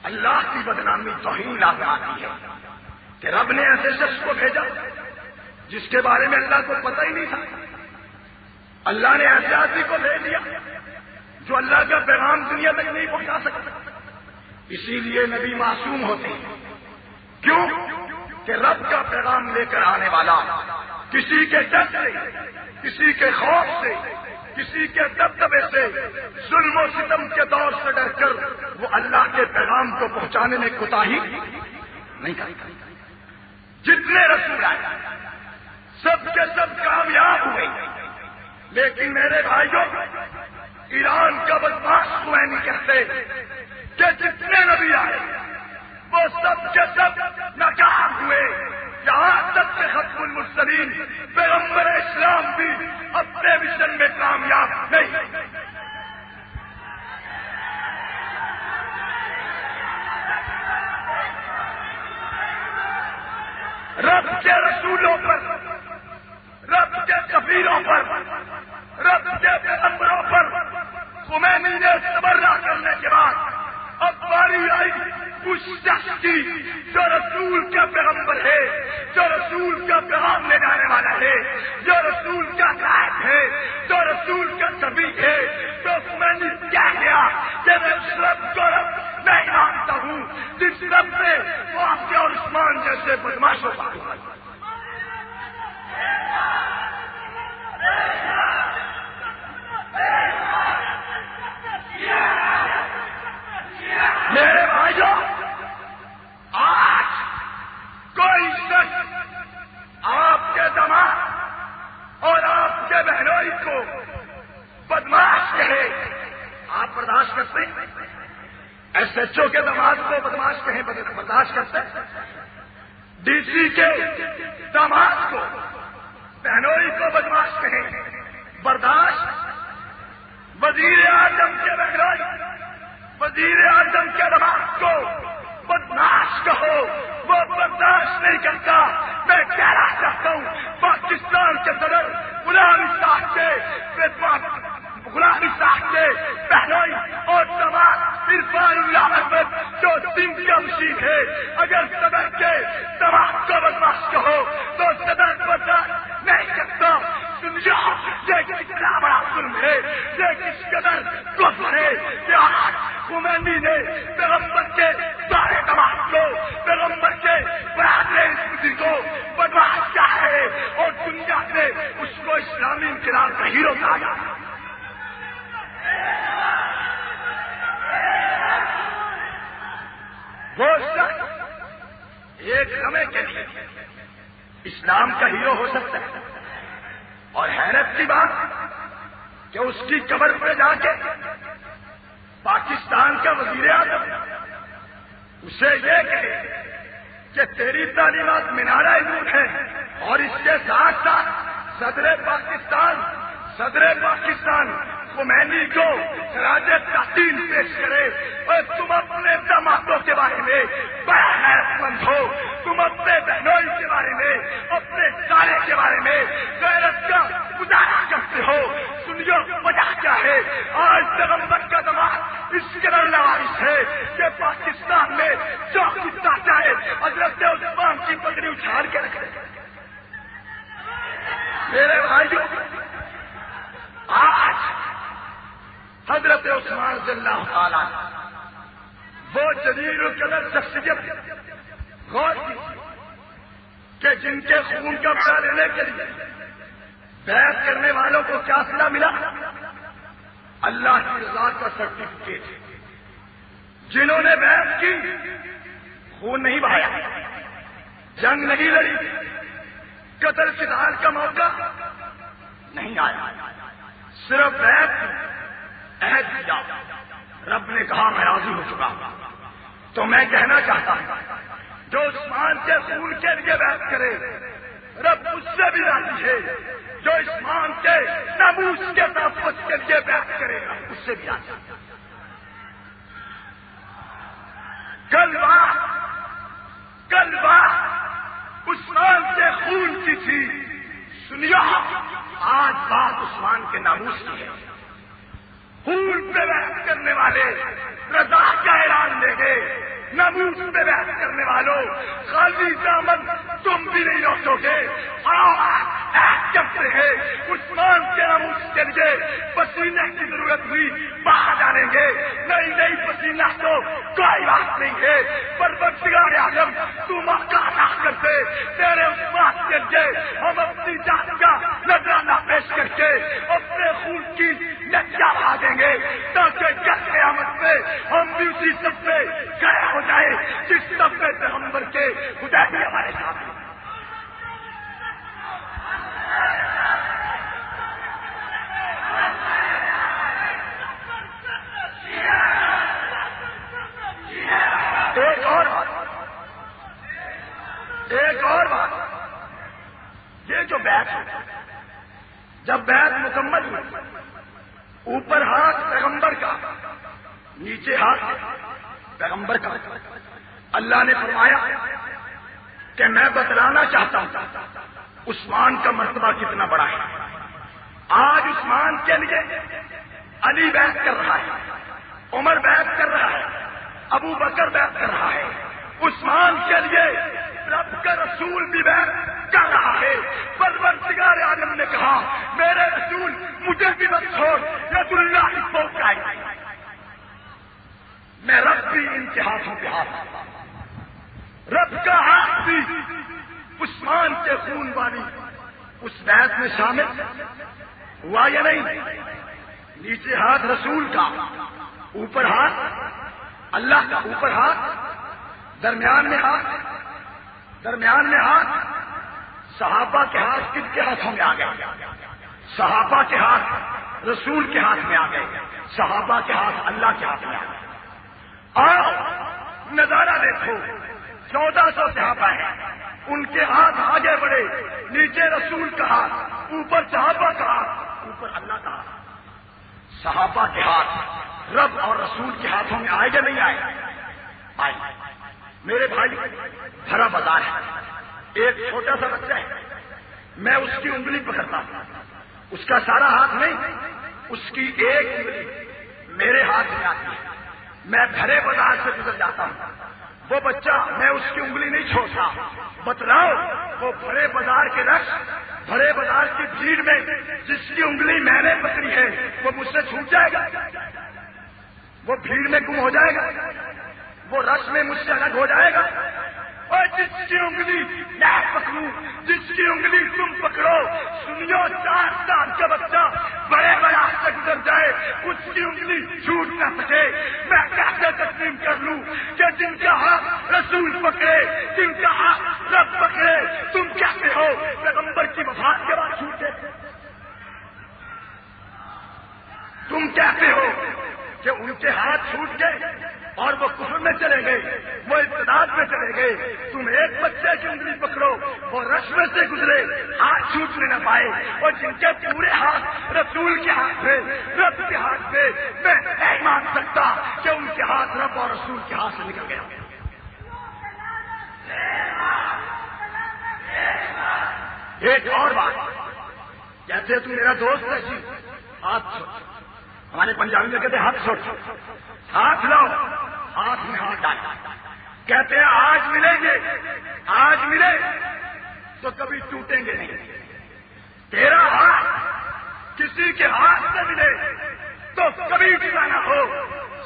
اللہ کی بدنامی توہین لازم آتی ہے کہ رب نے ایسے شخص کو بھیجا جس کے بارے میں اللہ کو پتہ ہی نہیں تھا، اللہ نے ایسے آدمی کو بھیج دیا جو اللہ کا پیغام دنیا تک نہیں پہنچا سکتا۔ اسی لیے نبی معصوم ہوتے ہیں، کیوں کہ رب کا پیغام لے کر آنے والا کسی کے ڈر سے، کسی کے خوف سے، کسی کے دبدبے سے، ظلم و ستم کے دور سے ڈر کر وہ اللہ کے پیغام کو پہنچانے میں کوتاہی نہیں کرتا۔ جتنے رسول آئے سب کے سب کامیاب ہوئے، لیکن میرے بھائیوں ایران کا بدماش خوینی کہتے کہ جتنے نبی آئے وہ سب کے سب ناکام ہوئے، یہاں تک کہ ختم المرسلین پیغمبر اسلام بھی اپنے مشن میں کامیاب نہیں۔ رب کے رسولوں پر، رب کے سفیروں پر، رب کے پیغمبروں پر خمینی نے تبرہ کرنے کے بعد اب باری آئی اس شخص کی جو رسول کا پیغمبر ہے، جو رسول کا پیغام لے جانے والا ہے، جو رسول کا قائد ہے، جو رسول کا سبھی ہے۔ تو میں نے کیا کیا کہ میں اس رب کو رب نہیں مانتا ہوں جس رب نے واقعہ اور عثمان جیسے بدماشوں کا میرے بھائیوں، آج کوئی شخص آپ کے دماغ اور آپ کے بہنوئی کو بدماش کہے، آپ برداشت کرتے ہیں؟ ایس ایچ او کے دماغ کو بدماش کہیں برداشت کرتے ہیں؟ ڈی سی کے دماغ کو بہنوئی کو بدماش کہیں برداشت؟ وزیر اعظم کے بہنوئی، وزیر اعظم کے دماغ کو بدماش کہو، وہ برداشت نہیں کرتا۔ میں کہنا چاہتا ہوں پاکستان کے صدر غلام صاحب کے بہنوئی اور دماغ عرفان اللہ احمد جو سنگھ کا مشیر ہے، اگر صدر کے دماغ کو بدماش کہو تو صدر برداشت نہیں کرتا۔ سمجھو یہ کتنا بڑا ظلم ہے، یہ کس قدر کفر ہے کہ آج خمینی نے پیغمبر کے سارے دماغ کو، پیغمبر کے برادری کو بدماش کیا ہے، اور دنیا نے اس کو اسلامی انقلاب کا ہیرو کہا۔ وہ شخص ایک سمے کے لیے اسلام کا ہیرو ہو سکتا ہے، اور حیرت کی بات کہ اس کی قبر پہ جا کے پاکستان کا وزیر اعظم اسے یہ کہے کہ تیری تعلیمات مینارہ نور ہے، اور اس کے ساتھ ساتھ صدر پاکستان خمینی کو خراج تحسین پیش کرے، اور تم اپنے دماغوں کے بارے میں بڑا حیرت مند ہو، تم اپنے بہنوئی کے بارے میں، اپنے سارے کے بارے میں غیرت کا مظاہرہ کرتے ہو۔ سنیو وجہ کیا ہے؟ آج پیغمبر کا دماغ اس قدر لوارث ہے کہ پاکستان میں جو کچھ چاہے حضرت عثمان کی پگڑی اچھال کے رکھ دے۔ میرے بھائیوں، آج حضرت عثمان رضی اللہ تعالیٰ وہ جلیل القدر شخصیت غور کی کہ جن کے خون کا بدلہ لینے کے لیے بیعت کرنے والوں کو کیا صلہ ملا؟ اللہ کی رضا کا سرٹیفکیٹ۔ جنہوں نے بیعت کی خون نہیں بہایا، جنگ نہیں لڑی، قتل قتال کا موقع نہیں آیا، صرف بیعت کی، عہد کیا، رب نے کہا میں راضی ہو چکا ہوں۔ تو میں کہنا چاہتا ہوں جو عثمان کے خون کے لیے بیعت کرے رب اس سے بھی راضی ہے، جو عثمان کے ناموس کے تحفظ کے لیے بیعت کرے گا اس سے بھی راضی ہے۔ کل بات عثمان کے خون کی تھی، سنیو آج بات عثمان کے ناموس کی ہے۔ خون پہ بیعت کرنے والے رضا کا اعلان دیں گے، ناموس پہ بیعت کرنے والوں خالی دامن تم بھی نہیں لوٹو گے۔ کرتے ہیں عثمان کے ناموس کے لیے پسینے کی ضرورت ہوئی باہر ڈالیں گے، نہیں پسینہ تو کوئی بات نہیں ہے، پروردگار عالم تو موقع عطا کر دے، تیرے عثمان کے لیے ہم اپنی جان کا نذرانہ پیش کر کے اپنے خون کی لجا بہا دیں گے، تاکہ کل قیامت میں ہم بھی اسی سب پہ کھڑے ہو جائے جس سب پہ پیغمبر کے خدا بھی ہمارے ساتھ۔ ایک اور بات، یہ جو بیعت ہے، جب بیعت مکمل ہوئی، اوپر ہاتھ پیغمبر کا، نیچے ہاتھ پیغمبر کا، اللہ نے فرمایا کہ میں بتلانا چاہتا ہوں عثمان کا مرتبہ کتنا بڑا ہے۔ آج عثمان کے لیے علی بیعت کر رہا ہے، عمر بیعت کر رہا ہے، ابو بکر بیعت کر رہا ہے، عثمان کے لیے رب کا رسول بھی بیعت کر رہا ہے۔ پروردگار عالم نے کہا میرے رسول مجھے بھی مت چھوڑ، ید اللہ کی فوق آئی، میں رب بھی ان کے ہاتھوں پہ ہاتھ، رب کا ہاتھ بھی عثمان کے خون والی اس بیعت میں شامل ہوا یا نہیں؟ نیچے ہاتھ رسول کا، اوپر ہاتھ اللہ کا، اوپر ہاتھ، درمیان میں ہاتھ صحابہ کے ہاتھ کن کے ہاتھوں میں آ گئے؟ صحابہ کے ہاتھ رسول کے ہاتھ میں آ گئے، صحابہ کے ہاتھ اللہ کے ہاتھ میں آ گئے۔ اور نظارہ دیکھو، 1400 صحابہ ہیں، ان کے ہاتھ آگے بڑھے، نیچے رسول کا ہاتھ، اوپر صحابہ کا ہاتھ، اوپر اللہ کا ہاتھ۔ صحابہ کے ہاتھ رب اور رسول کے ہاتھوں میں آئے یا نہیں آئے؟ میرے بھائی، بھرا بازار ہے، ایک چھوٹا سا بچہ ہے، میں اس کی انگلی پکڑتا ہوں، اس کا سارا ہاتھ نہیں، اس کی ایک انگلی میرے ہاتھ میں آتی ہے، میں بھرے بازار سے گزر جاتا ہوں، وہ بچہ، میں اس کی انگلی نہیں چھوڑتا، بتلاؤ وہ بھرے بازار کے رقص، بھرے بازار کی بھیڑ میں جس کی انگلی میں نے پکڑی ہے وہ مجھ سے چھوٹ جائے گا؟ وہ بھیڑ میں گم ہو جائے گا؟ وہ رش میں مجھ سے الگ ہو جائے گا؟ اور جس کی انگلی میں پکڑوں، جس کی انگلی تم پکڑو، سنیو، 4 سال کا بچہ بڑے بازار سے گزر جائے، اس کی انگلی چھوٹ نہ سکے، میں کیسے تسلیم کر لوں کہ جن کا ہاتھ رسول پکڑے، جن کا ہاتھ رب پکڑے، تم کہتے ہو پیغمبر کی وفات کے بعد چھوٹے؟ تم کہتے ہو کہ ان کے ہاتھ چھوٹ گئے اور وہ کفر میں چلے گئے، وہ ارتداد میں چلے گئے، تم ایک بچے کی انگلی پکڑو، وہ رش میں سے گزرے، ہاتھ چھوٹنے نہ پائے، اور جن کے پورے ہاتھ رسول کے ہاتھ میں، رب کے ہاتھ میں، میں نہیں مان سکتا کہ ان کے ہاتھ رب اور رسول کے ہاتھ سے نکل گیا۔ ایک اور بات، کہتے تو میرا دوست ہے جی، ہاتھ چھوڑ، ہمارے پنجابی میں کہتے ہاتھ چھوڑ، ہاتھ لاؤ، ہاتھ میں ہاتھ ڈالا، کہتے ہیں آج ملیں گے، آج ملے تو کبھی ٹوٹیں گے نہیں۔ تیرا ہاتھ کسی کے ہاتھ سے ملے تو کبھی ٹوٹا نہ ہو۔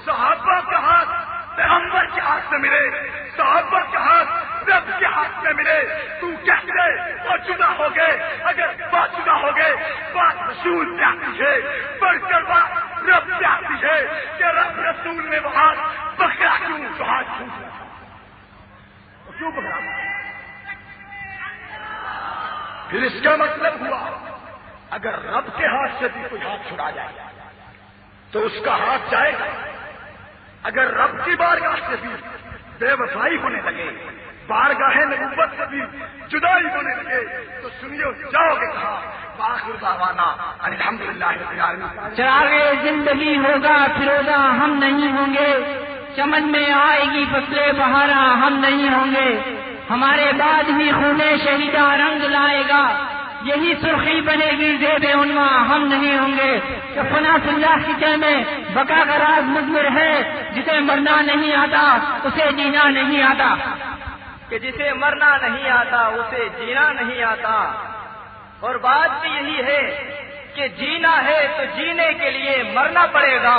صحابہ کا ہاتھ پیغمبر کے ہاتھ سے ملے، صحابہ کا ہاتھ رب کے ہاتھ میں ملے، تو کہتے وہ جدا ہو گئے، اگر بات جدا ہو گئے، بات رسول پہ آتی ہے، بڑھ کر بات رب پہ آتی ہے کہ رب رسول نے وہ ہاتھ پکڑا کیوں؟ تو ہاتھ چھوٹ رہا، کیوں پکڑا؟ پھر اس کا مطلب ہوا اگر رب کے ہاتھ سے بھی کوئی ہاتھ چھڑا جائے تو اس کا ہاتھ جائے گا، اگر رب کی بارگاہ سے بھی بے وفائی ہونے لگے، بارگاہ نبوت سے بھی جدائی ہونے لگے تو سنیو، جاؤ گے کہاں؟ بآخر دعوانا الحمدللہ رب العالمین۔ چراغ زندگی ہوگا فروزہ ہم نہیں ہوں گے، چمن میں آئے گی فصل بہارا ہم نہیں ہوں گے، ہمارے بعد بھی خون شہیدہ رنگ لائے گا، یہی سرخی بنے گی زیب عنواں ہم نہیں ہوں گے، کہ فنا فی اللہ کی جے میں بقا کا راز مضمر ہے، جسے مرنا نہیں آتا اسے جینا نہیں آتا، کہ جسے مرنا نہیں آتا اسے جینا نہیں آتا۔ اور بات بھی یہی ہے کہ جینا ہے تو جینے کے لیے مرنا پڑے گا،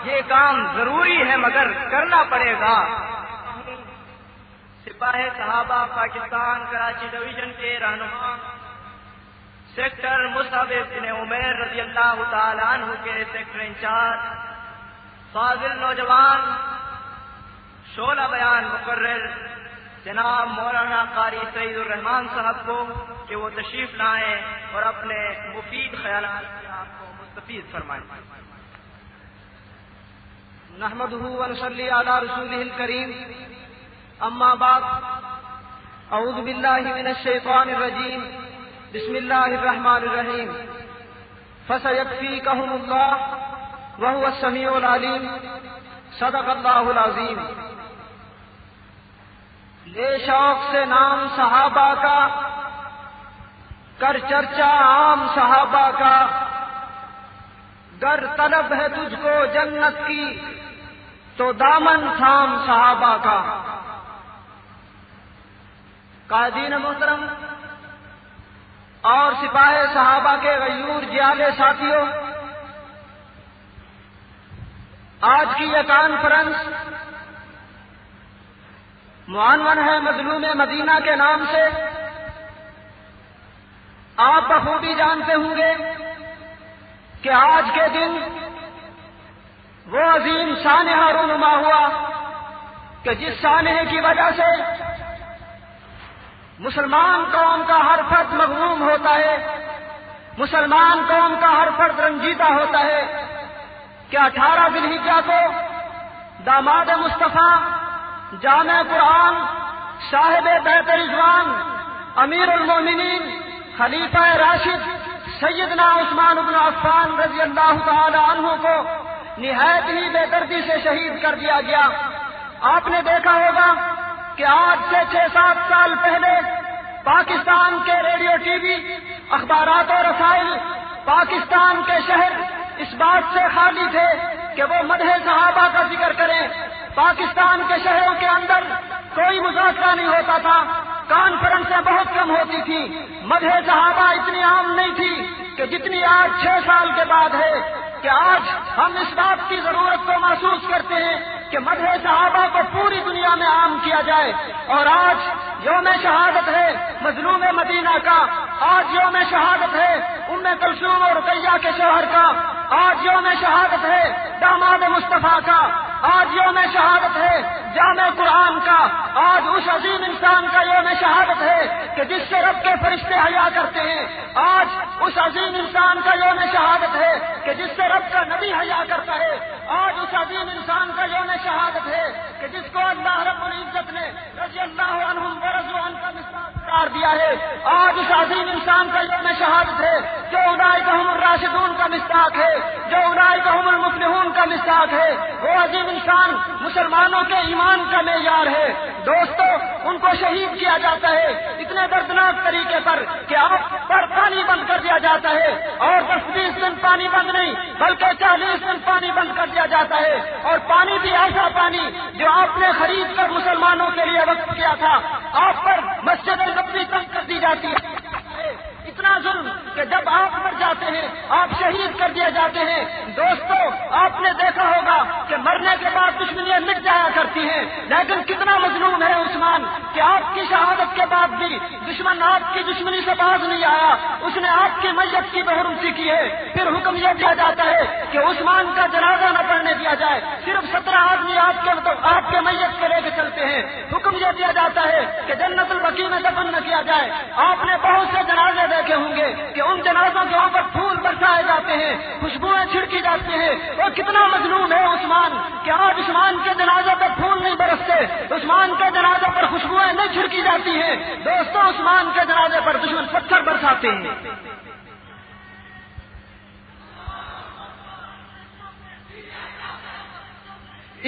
یہ کام ضروری ہے مگر کرنا پڑے گا۔ سپاہی صحابہ پاکستان کراچی ڈویژن کے رہنما سیکٹر مصعب بن عمیر رضی اللہ تعالیٰ عنہ کے سیکٹر انچارج، فاضل نوجوان، شعلہ بیان مقرر جناب مولانا قاری سعید الرحمان صاحب کو کہ وہ تشریف لائیں اور اپنے مفید خیالات سے آپ کو مستفید فرمائیں۔ نحمده ونصلي على رسوله الكريم، اما بعد، اعوذ باللہ من الشیطان الرجیم، بسم اللہ الرحمن الرحیم، فسيكفيكهم الله وهو السميع العليم، صدق اللہ العظیم۔ لے شوق سے نام صحابہ کا، کر چرچا عام صحابہ کا، گر طلب ہے تجھ کو جنت کی تو دامن تھام صحابہ کا۔ قائدین محترم اور سپاہی صحابہ کے غیور جیالے ساتھیوں، آج کی یہ کانفرنس معنون ہے مظلوم مدینہ کے نام سے۔ آپ بخوبی جانتے ہوں گے کہ آج کے دن وہ عظیم سانحہ رونما ہوا کہ جس سانحے کی وجہ سے مسلمان قوم کا ہر فرد مغموم ہوتا ہے، مسلمان قوم کا ہر فرد رنجیدہ ہوتا ہے کہ 18 ذی الحجہ کو داماد مصطفیٰ، جامع قرآن، صاحب بیت رضوان، امیر المومنین، خلیفہ راشد سیدنا عثمان بن عفان رضی اللہ تعالی عنہ کو نہایت ہی بے دردی سے شہید کر دیا گیا۔ آپ نے دیکھا ہوگا کہ آج سے 6-7 سال پہلے پاکستان کے ریڈیو ٹی وی، اخبارات و رسائل پاکستان کے شہر اس بات سے خالی تھے کہ وہ مدح صحابہ کا ذکر کریں۔ پاکستان کے شہروں کے اندر کوئی مذاکرہ نہیں ہوتا تھا، کانفرنسیں بہت کم ہوتی تھی، مدح صحابہ اتنی عام نہیں تھی کہ جتنی آج 6 سال کے بعد ہے، کہ آج ہم اس بات کی ضرورت کو محسوس کرتے ہیں کہ مدح صحابہ کو پوری دنیا میں عام کیا جائے۔ اور آج یوم شہادت ہے مظلوم مدینہ کا، آج یوم شہادت ہے ام کلثوم اور رقیہ کے شوہر کا، آج یوم شہادت ہے داماد مصطفیٰ کا، آج یوم شہادت ہے جامع قرآن کا، آج اس عظیم انسان کا یوم شہادت ہے کہ جس سے رب کے فرشتے حیا کرتے ہیں، آج اس عظیم انسان کا یوم شہادت ہے کہ جس سے رب کا نبی حیا کرتا ہے، آج اس عظیم انسان کا یوم شہادت ہے کہ جس کو اللہ رب العزت نے رضی اللہ عنہم ورضوا عنہ کا مصداق قرار دیا ہے، آج اس عظیم انسان کا یوم شہادت ہے جو اولئک هم الراشدون کا مصداق ہے، جو اولئک هم المفلحون کا مصداق ہے۔ وہ عظیم انسان مسلمانوں کے ایمان کا معیار ہے۔ دوستو، ان کو شہید کیا جاتا ہے اتنے دردناک طریقے پر کہ آپ پر پانی بند کر دیا جاتا ہے، اور 10-20 دن پانی بند نہیں بلکہ 40 دن پانی بند کر دیا جاتا ہے، اور پانی بھی ایسا پانی جو آپ نے خرید کر مسلمانوں کے لیے وقف کیا تھا، آپ پر مسجد نبوی تنگ کر دی جاتی ہے۔ اتنا ظلم کہ جب آپ مر جاتے ہیں، آپ شہید کر دیے جاتے ہیں۔ دوستو، آپ نے دیکھا ہوگا کہ مرنے کے بعد دشمنیاں مٹ جایا کرتی ہیں، لیکن کتنا مظلوم ہے عثمان کہ آپ کی شہادت کے بعد بھی دشمن آپ کی دشمنی سے باز نہیں آیا، اس نے آپ کی میت کی بہرمسی کی ہے۔ پھر حکم یہ دیا جاتا ہے کہ عثمان کا جنازہ نہ پڑھنے دیا جائے، صرف 17 آدمی آپ کے میت کو لے کے چلتے ہیں۔ حکم یہ دیا جاتا ہے کہ جنت البقیع میں دفن نہ کیا جائے۔ آپ نے بہت سے جنازے دیکھے ہوں گے کہ ان جنازوں کے اوپر پھول برسائے جاتے ہیں، خوشبوئیں چھڑکی جاتی ہیں۔ وہ کتنا مظلوم ہے عثمان کہ آج عثمان کے جنازے پر پھول نہیں برستے، عثمان کے جنازے پر خوشبوئیں نہیں چھڑکی جاتی ہیں۔ دوستوں، عثمان کے جنازے پر دشمن پتھر برساتے ہیں۔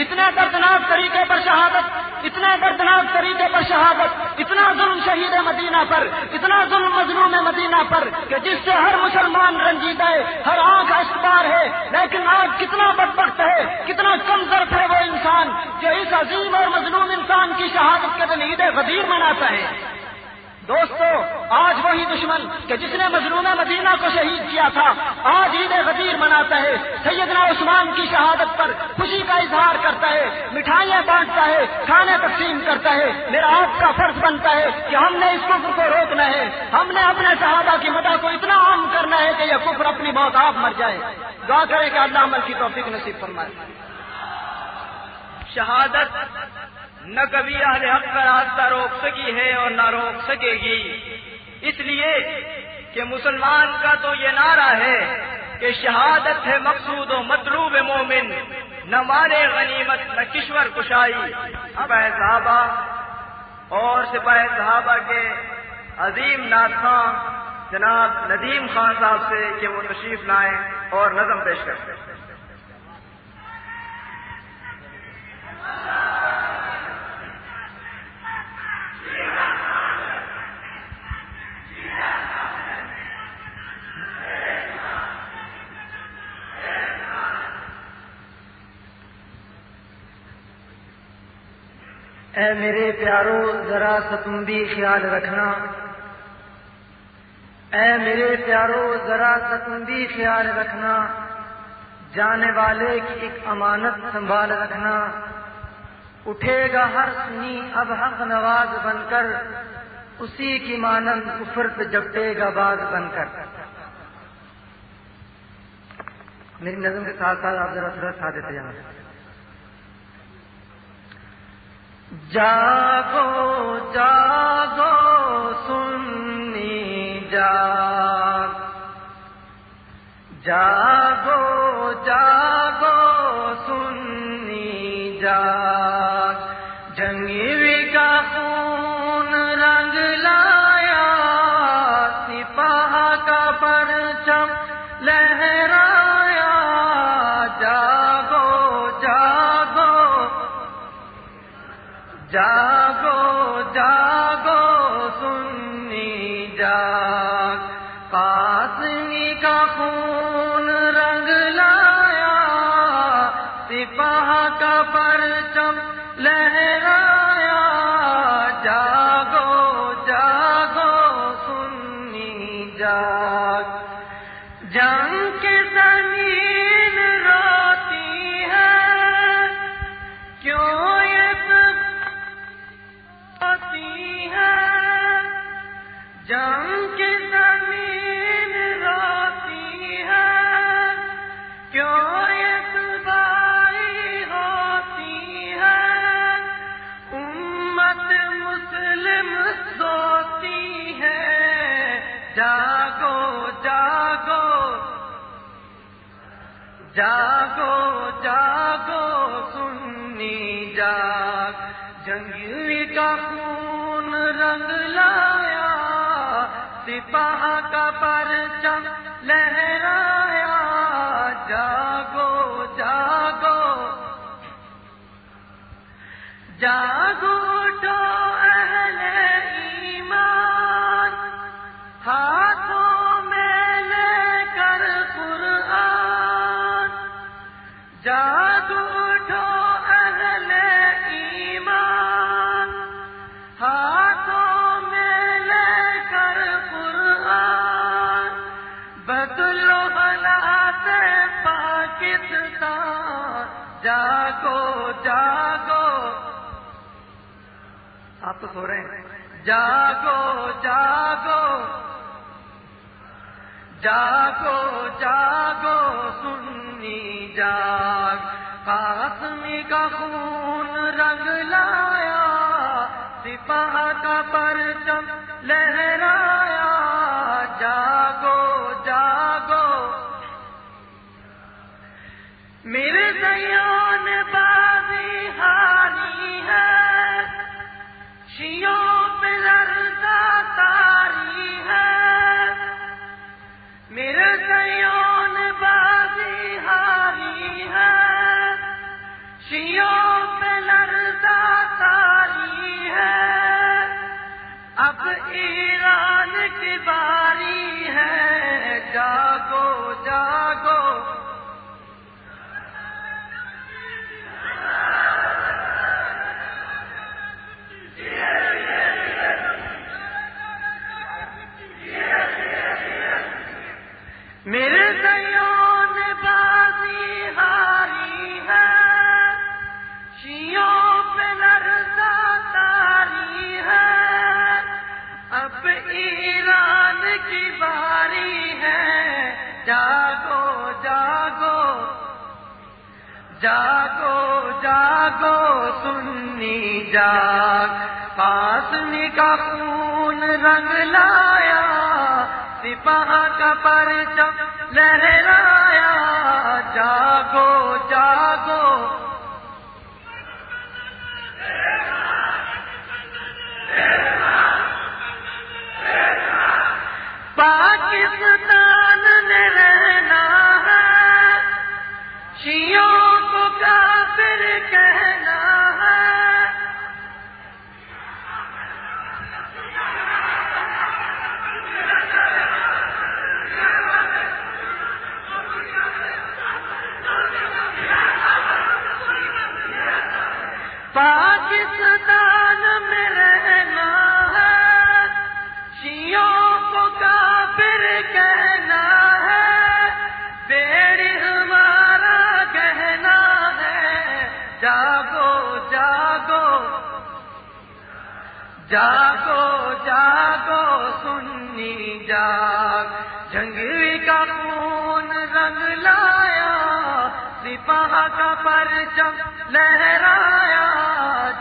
اتنے دردناک طریقے پر شہادت، اتنے دردناک طریقے پر شہادت، اتنا ظلم شہید مدینہ پر، اتنا ظلم مظلوم مدینہ پر کہ جس سے ہر مسلمان رنجیدہ ہے، ہر آنکھ اشکبار ہے۔ لیکن آج کتنا بدبخت ہے، کتنا کم ظرف ہے وہ انسان جو اس عظیم اور مظلوم انسان کی شہادت کے دن عید غدیر مناتا ہے۔ دوستو، آج وہی دشمن کہ جس نے مظلوم مدینہ کو شہید کیا تھا آج عید غدیر مناتا ہے، سیدنا عثمان کی شہادت پر خوشی کا اظہار کرتا ہے، مٹھائیاں بانٹتا ہے، کھانے تقسیم کرتا ہے۔ میرا آپ کا فرض بنتا ہے کہ ہم نے اس کفر کو روکنا ہے، ہم نے اپنے صحابہ کی مدح کو اتنا عام کرنا ہے کہ یہ کفر اپنی موت آپ مر جائے۔ دعا کریں کہ اللہ عمل کی توفیق نصیب فرمائے۔ شہادت نہ کبھی اہل حق کا راستہ روک سکی ہے اور نہ روک سکے گی، اس لیے کہ مسلمان کا تو یہ نعرہ ہے کہ شہادت ہے مقصود و مطلوب مومن، نہ مارے غنیمت نہ کشور کشائی۔ سپاہ صحابہ اور سپاہ صحابہ کے عظیم ناطخواں جناب ندیم خان صاحب سے کہ وہ تشریف لائیں اور نظم پیش کرتے ہیں۔ اے میرے پیارو ذرا سا تم بھی خیال رکھنا، اے میرے پیارو ذرا سا تم بھی خیال رکھنا، جانے والے کی ایک امانت سنبھال رکھنا، اٹھے گا ہر سنی اب حق نواز بن کر، اسی کی مانند کفر پہ جپٹے گا باز بن کر۔ میری نظم کے ساتھ ساتھ آپ ذرا تھوڑا ساتھ دیتے جانا. جاگو جاگو سنی جاگ، جاگو جاگو سنی جاگ، جنگی کا خون رنگ لایا، سپاہ کا پرچم لہرایا، جاگو جاگو جاگو جاگو سنی جاگ، قاسمی کا خون رنگ لایا، سپاہ کا پرچم لہرایا، جاگو جاگو سنی جاگ، جنگ کی زمین روتی ہے، کیوں یہ روتی ہے، جنگ کی زمین روتی ہے، کیوں یہ تباہی ہوتی ہے، امت مسلم سوتی ہے، جاگو جاگو جاگو جاگو سنی جاگ، جنگی کا خون رنگ لایا، سپاہ کا پرچم لہرایا، جاگو جاگو جاگو اٹھو اہل ایمان، ہاتھوں میں لے کر قرآن، جاگو اٹھو اہل ایمان، ہاتھوں میں لے کر قرآن، بدل حالات پاکستان، جاگو جاگو، آپ تو سو رہے ہیں، جاگو جاگو جاگو جاگو سنی جاگ، قاسمی کا خون رنگ لایا، سپاہ کا پرچم لہرایا، جاگو جاگو، مرزائیوں نے بازی ہاری ہے، شیعوں پہ لرزہ تاری ہے، مرزائیوں نے بازی ہاری ہے، شیعوں پہ لرزہ تاری ہے، اب ایران کی باری ہے، جاگو جاگو مرزائیوں نے بازی ہاری ہے، شیعوں پہ لرزہ تاری ہے، اب ایران کی باری ہے، جاگو جاگو جاگو جاگو سنی جاگ، قاسمی کا خون رنگ لایا، سپاہ کا پرچم لہرایا، جاگو جاگو پاکستان میں رہنا ہے، شیعوں کو کافر کہنا ہے، پاکستان میں رہنا ہے، شیعوں کو کافر کہنا ہے، بیڑی ہمارا گہنا ہے، جاگو جاگو جاگو جاگو سنی جاگ، جنگی کا خون رنگ لایا، سپاہ کا پرچم لہرایا،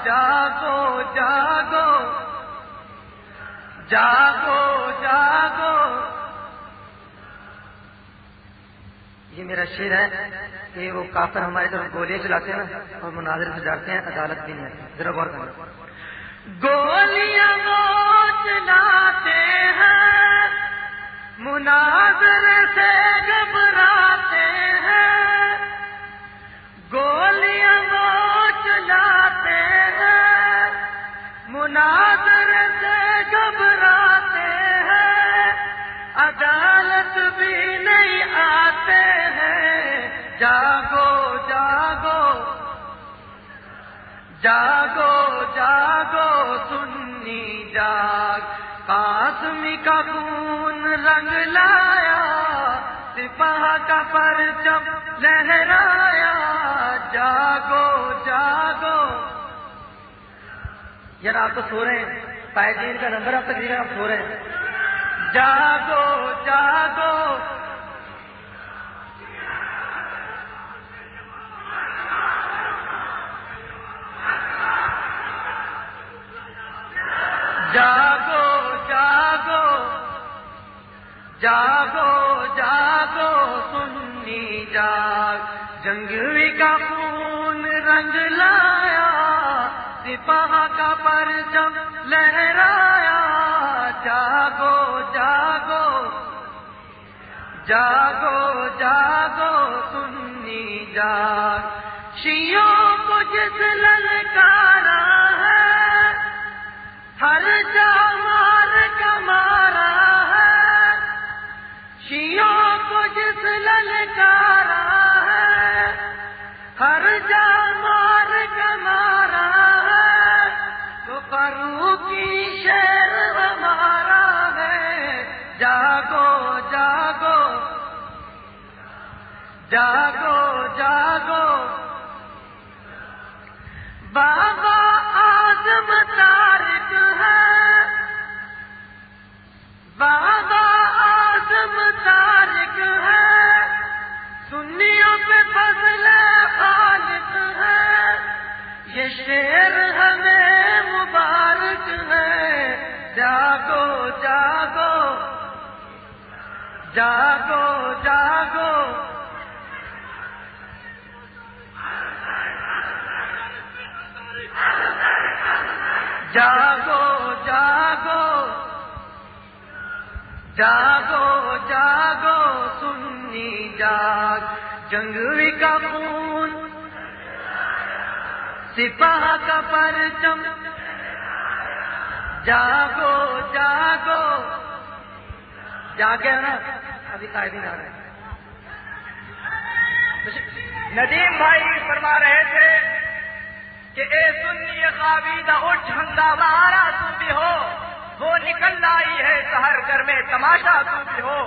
جاگو جاگو جاگو جاگو. یہ میرا شعر ہے کہ وہ کافر ہمارے طرف گولیاں چلاتے ہیں نا اور مناظر سے ڈرتے ہیں، عدالت بھی نہیں آتی. ذرا غور کرنا. گولیاں وہ چلاتے ہیں، مناظر سے گھبراتے ہیں، گولیاں وہ چلاتے ہیں، مناظر سے گھبراتے ہیں، عدالت بھی نہیں آتے ہیں. جاگو جاگو جاگو جاگو سنی جاگ، قاسمی کا خون رنگ لایا، سپاہ کا پرچم لہرایا، جاگو جاگو. یار آپ تو سو رہے ہیں، قائدین کا نمبر آپ تقریباً آپ سو رہے ہیں. جاگو جاگو جاگو جاگو جاگو جاگو سنی جاگ، جنگی کا خون رنگ لایا، سپاہ کا پرچم لہرایا، جاگو جاگو جاگو جاگو سنی جاگ. شیعوں کو جس للکارا ہے، ہر جا مار کا مارا ہے، شیعوں کو جس للکارا ہے، ہر جا مار کا مارا ہے، تو فاروقی شیر ہمارا ہے. جاگو جاگو جاگو جاگو. بابا اعظم تارک ہے، بابا اعظم تارک ہے، سنیوں پہ فضل خالق ہے، یہ شعر ہمیں مبارک ہے. جاگو جاگو جاگو جاگو جاگو جاگو جاگو جاگو سنی جاگ، جنگی کا خون، سپاہ کا پرچم، جاگو جاگو. جاگے نا ابھی قائدین آ رہے ہیں. ندیم بھائی فرما رہے تھے کہ اے سنی خاویدہ اٹھ، ہنگامہ آرا تو بھی ہو، وہ نکل آئی ہے سحر گھر میں تماشا تو بھی ہو،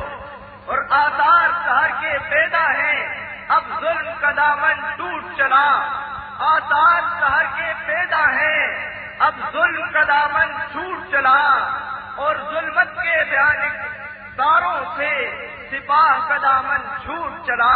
اور آثار سحر کے پیدا ہیں، اب ظلم کا دامن ٹوٹ چلا، آثار سحر کے پیدا ہیں، اب ظلم کا دامن چھوٹ چلا، اور ظلمت کے بھیانک تاروں سے سپاہ کا دامن چھوٹ چلا.